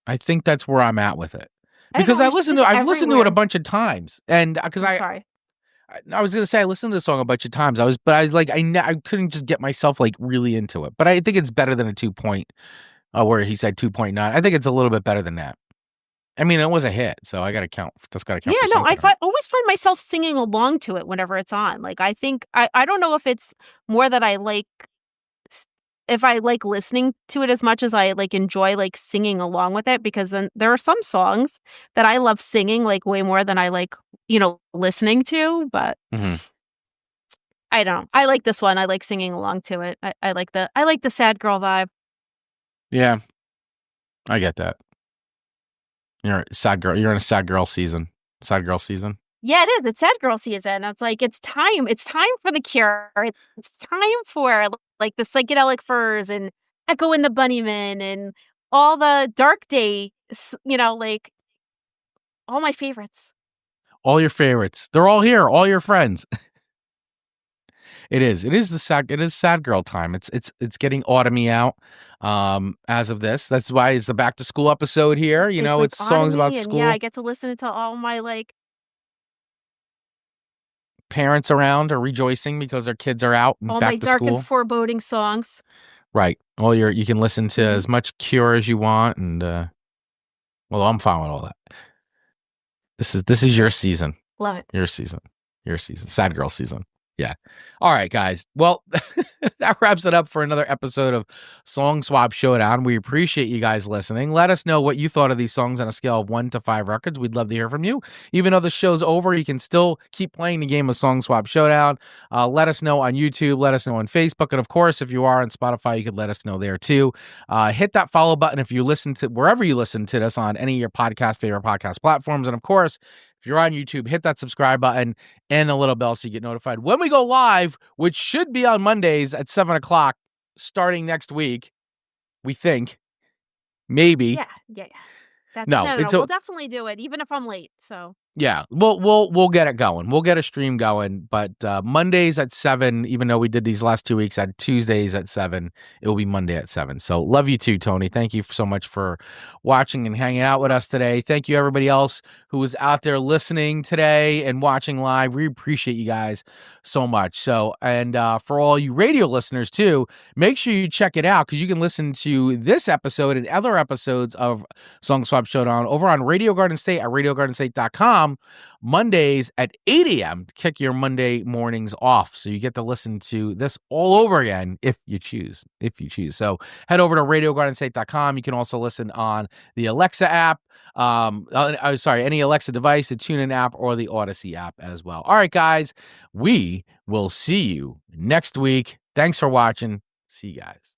I think that's where I'm at with it. I don't Because know, I've listened to it a bunch of times. And because I'm sorry. I was going to say I listened to the song a bunch of times. I was like I couldn't just get myself like really into it. But I think it's better than a 2 point where he said 2.9. I think it's a little bit better than that. I mean, it was a hit, so I got to count. That's got to count. Yeah, for no, I something, right? always find myself singing along to it whenever it's on. Like, I think, I don't know if it's more that I like, if I like listening to it as much as I like enjoy like singing along with it, because then there are some songs that I love singing like way more than I like, listening to, but Mhm. I don't know. I like this one. I like singing along to it. I like the sad girl vibe. Yeah, I get that. You're a sad girl. You're in a sad girl season. Sad girl season. Yeah, it is. It's sad girl season. It's like it's time. It's time for the Cure. It's time for like the psychedelic furs and Echo and the Bunnymen and all the Dark Day. Like all my favorites. All your favorites. They're all here. All your friends. It is. It is sad girl time. It's getting autumny out. As of this, that's why it's the back to school episode here. It's songs about autumny, and school. yeah, I get to listen to all my like Parents around are rejoicing because their kids are out and all back my to dark school. and foreboding songs. Right. You can listen to as much Cure as you want, and well, I'm fine with all that. This is your season. Love it. Your season. Sad girl season. Yeah. All right, guys. Well, that wraps it up for another episode of Song Swap Showdown. We appreciate you guys listening. Let us know what you thought of these songs on a scale of 1 to 5 records. We'd love to hear from you. Even though the show's over, you can still keep playing the game of Song Swap Showdown. Let us know on YouTube. Let us know on Facebook. And of course, if you are on Spotify, you could let us know there too. Hit that follow button if you listen to wherever you listen to this on any of your favorite podcast platforms. And of course, if you're on YouTube, hit that subscribe button and the little bell so you get notified when we go live, which should be on Mondays at 7 o'clock starting next week. We think. Maybe. Yeah. No, We'll definitely do it, even if I'm late. So yeah, we'll get it going. We'll get a stream going. But Mondays at 7, even though we did these last 2 weeks at Tuesdays at 7, it will be Monday at 7. So love you too, Tony. Thank you so much for watching and hanging out with us today. Thank you everybody else who was out there listening today and watching live. We appreciate you guys so much. So, and for all you radio listeners too, make sure you check it out because you can listen to this episode and other episodes of Song Swap Showdown over on Radio Garden State at RadioGardenState.com Mondays at 8 a.m. to kick your Monday mornings off. So you get to listen to this all over again if you choose. So head over to RadioGardenState.com. You can also listen on the Alexa app. Any Alexa device, the TuneIn app, or the Odyssey app as well. All right, guys, we will see you next week. Thanks for watching. See you guys.